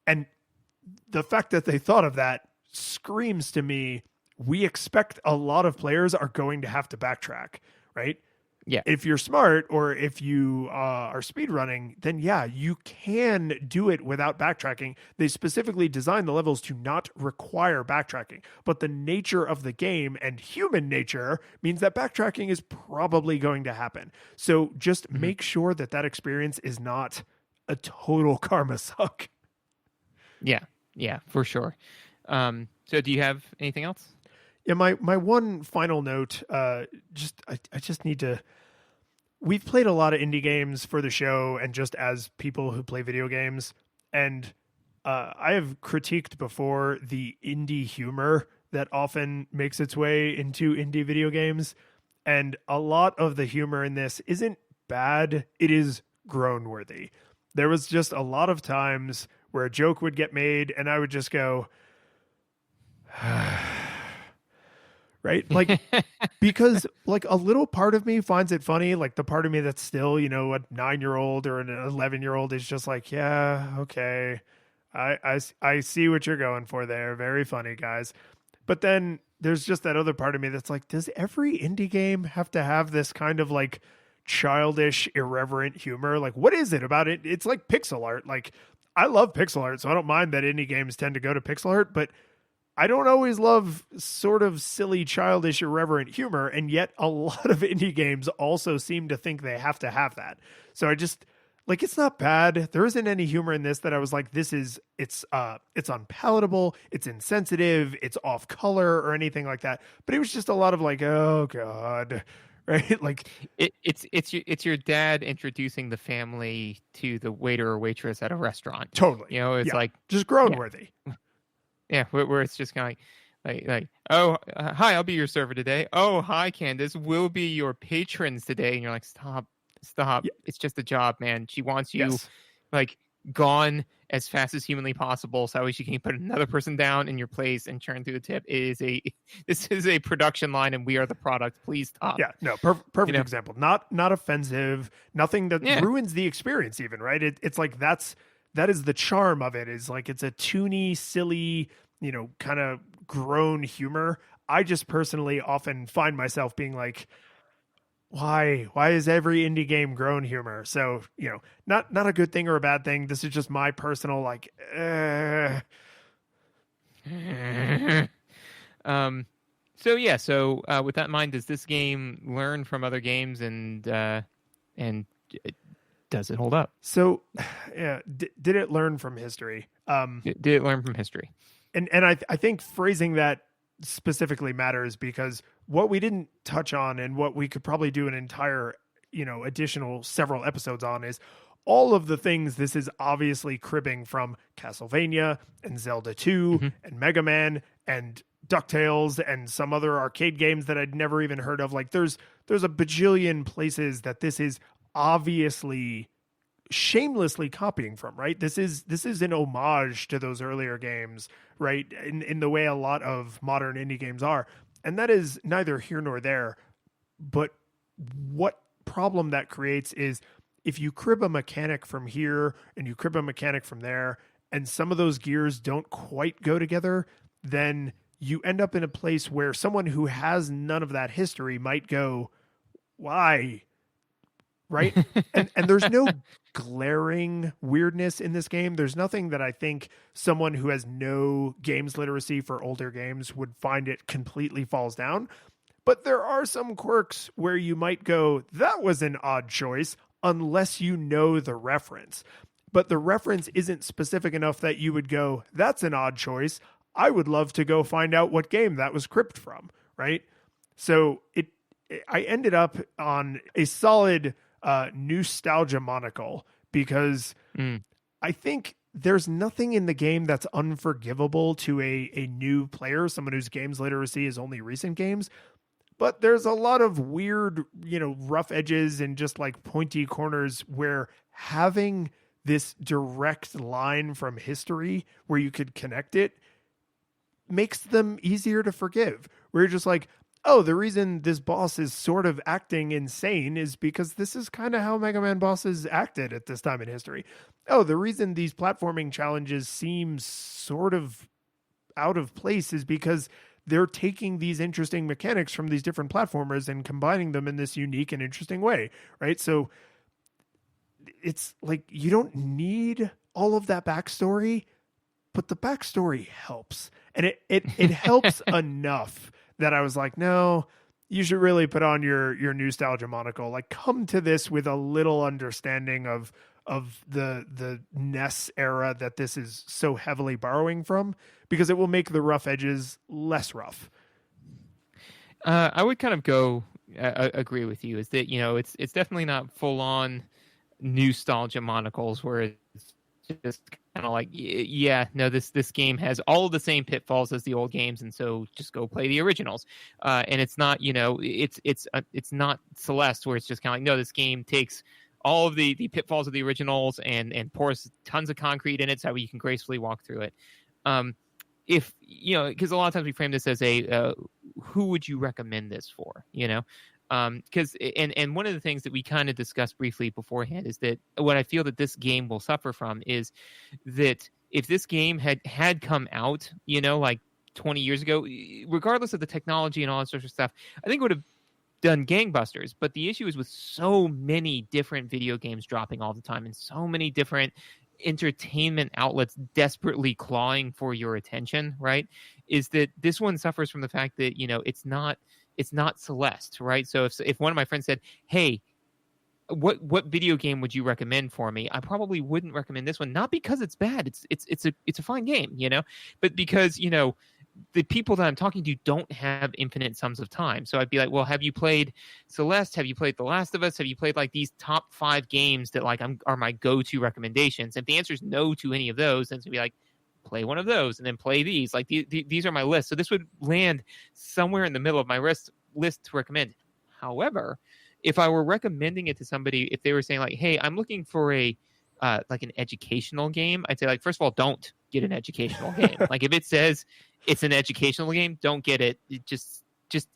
And the fact that they thought of that screams to me, we expect a lot of players are going to have to backtrack, right? Yeah. If you're smart or if you are speedrunning, then yeah, you can do it without backtracking. They specifically designed the levels to not require backtracking, but the nature of the game and human nature means that backtracking is probably going to happen. So just make sure that that experience is not a total karma suck. Yeah, for sure. So do you have anything else? Yeah, my one final note, I just need to, we've played a lot of indie games for the show and just as people who play video games. And I have critiqued before the indie humor that often makes its way into indie video games. And a lot of the humor in this isn't bad. It is groan worthy. There was just a lot of times where a joke would get made and I would just go, right? Like, because like a little part of me finds it funny. Like the part of me that's still, a 9-year-old or an 11-year-old is just like, yeah, okay. I see what you're going for there. Very funny, guys. But then there's just that other part of me that's like, does every indie game have to have this kind of like childish, irreverent humor? Like, what is it about it? It's like pixel art. Like, I love pixel art, so I don't mind that indie games tend to go to pixel art, but I don't always love sort of silly, childish, irreverent humor, and yet a lot of indie games also seem to think they have to have that. So I just, like, it's not bad. There isn't any humor in this that I was like, it's unpalatable, it's insensitive, it's off color or anything like that. But it was just a lot of like, oh God, right? Like it's your dad introducing the family to the waiter or waitress at a restaurant. Totally. It's like just groan worthy. Yeah, where it's just kind of like oh, hi, I'll be your server today. Oh, hi, Candace, we'll be your patrons today. And you're like, stop. Yeah. It's just a job, man. She wants you like gone as fast as humanly possible so she can put another person down in your place and churn through the tip. This is a production line and we are the product. Please stop. Yeah, no, perfect example. Not offensive, nothing that ruins the experience even, right? It's like that is the charm of it, is like it's a toony, silly, kind of groan humor. I just personally often find myself being like, why is every indie game groan humor? So, not a good thing or a bad thing. This is just my personal like, So with that in mind, does this game learn from other games and does it hold up? So, yeah, did it learn from history? Did it learn from history? And I think phrasing that specifically matters, because what we didn't touch on and what we could probably do an entire, additional several episodes on is all of the things this is obviously cribbing from Castlevania and Zelda 2 and Mega Man and DuckTales and some other arcade games that I'd never even heard of. Like there's a bajillion places that this is obviously shamelessly copying from, right? This is an homage to those earlier games, right? In the way a lot of modern indie games are. And that is neither here nor there. But what problem that creates is if you crib a mechanic from here and you crib a mechanic from there, and some of those gears don't quite go together, then you end up in a place where someone who has none of that history might go, why? Right? and there's no glaring weirdness in this game. There's nothing that I think someone who has no games literacy for older games would find it completely falls down. But there are some quirks where you might go, that was an odd choice, unless you know the reference. But the reference isn't specific enough that you would go, that's an odd choice. I would love to go find out what game that was cribbed from, right? So I ended up on a solid NEWstalgia monocle, because I think there's nothing in the game that's unforgivable to a new player, someone whose games literacy is only recent games. But there's a lot of weird, rough edges and just like pointy corners where having this direct line from history where you could connect it makes them easier to forgive. Where you're just like, oh, the reason this boss is sort of acting insane is because this is kind of how Mega Man bosses acted at this time in history. Oh, the reason these platforming challenges seem sort of out of place is because they're taking these interesting mechanics from these different platformers and combining them in this unique and interesting way, right? So it's like you don't need all of that backstory, but the backstory helps. And it helps enough that I was like, no, you should really put on your NEWstalgia monocle. Like, come to this with a little understanding of the NES era that this is so heavily borrowing from, because it will make the rough edges less rough. I would kind of go agree with you. Is that it's definitely not full on nostalgia monocles where it's just kind of like, yeah, no, this game has all of the same pitfalls as the old games, and so just go play the originals. And it's not, it's not Celeste where it's just kind of like, no, this game takes all of the pitfalls of the originals and pours tons of concrete in it so you can gracefully walk through it. If because a lot of times we frame this as a who would you recommend this for? Because and one of the things that we kind of discussed briefly beforehand is that what I feel that this game will suffer from is that if this game had come out, like 20 years ago, regardless of the technology and all that sort of stuff, I think it would have done gangbusters. But the issue is with so many different video games dropping all the time and so many different entertainment outlets desperately clawing for your attention, right? Is that this one suffers from the fact that, it's not Celeste, right? So if one of my friends said, "Hey, what video game would you recommend for me?" I probably wouldn't recommend this one, not because it's bad. It's a fine game, but because the people that I'm talking to don't have infinite sums of time. So I'd be like, well, have you played Celeste? Have you played The Last of Us? Have you played like these top 5 games that like are my go-to recommendations? If the answer is no to any of those, then it's gonna be like, play one of those and then play these. Like these are my list. So this would land somewhere in the middle of my list to recommend. However, if I were recommending it to somebody, if they were saying like, hey, I'm looking for a like an educational game, I'd say like, first of all, don't get an educational game. Like if it says it's an educational game, don't get it. Just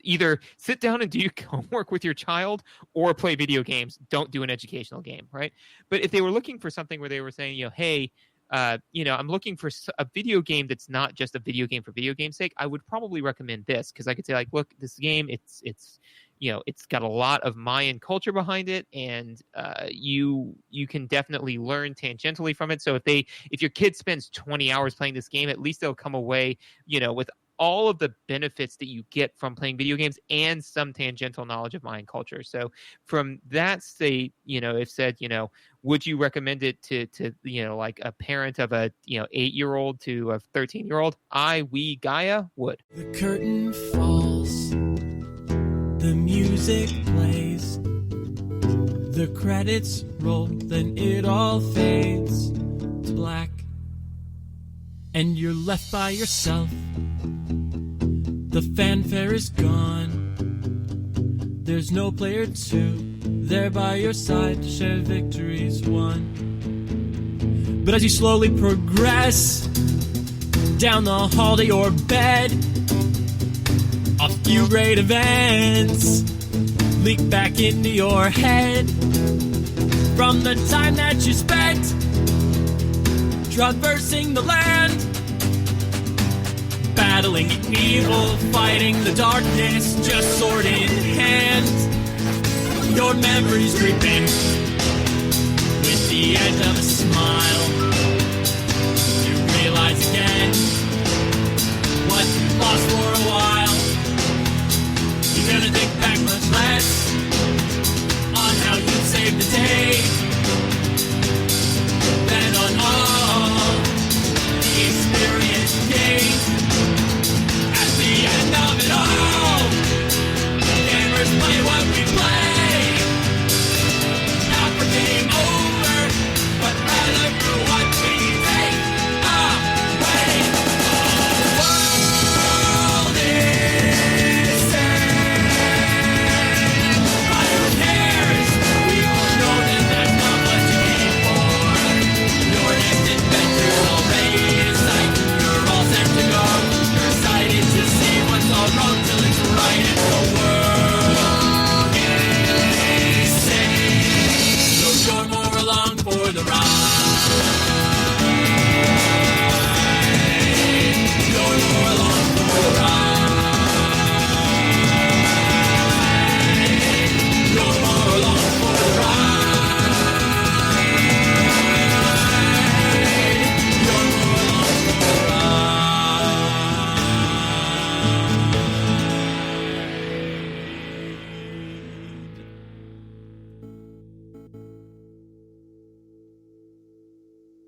either sit down and do your homework with your child or play video games. Don't do an educational game, right? But if they were looking for something where they were saying, hey, I'm looking for a video game that's not just a video game for video game's sake, I would probably recommend this because I could say like, look, this game, it's got a lot of Mayan culture behind it, and you can definitely learn tangentially from it. So if your kid spends 20 hours playing this game, at least they'll come away, with all of the benefits that you get from playing video games and some tangential knowledge of Mayan culture. So from that state, if said, would you recommend it to like a parent of a 8-year-old to a 13-year-old? We Gaia would. The curtain falls, the music plays, the credits roll, then it all fades to black, and you're left by yourself. The fanfare is gone. There's no player 2 there by your side to share victories won. But as you slowly progress down the hall to your bed, a few great events leak back into your head from the time that you spent traversing the land, battling evil, fighting the darkness, just sword in hand. Your memories creeping with the edge of a smile. You realize again what you lost for a while. You're gonna think back much less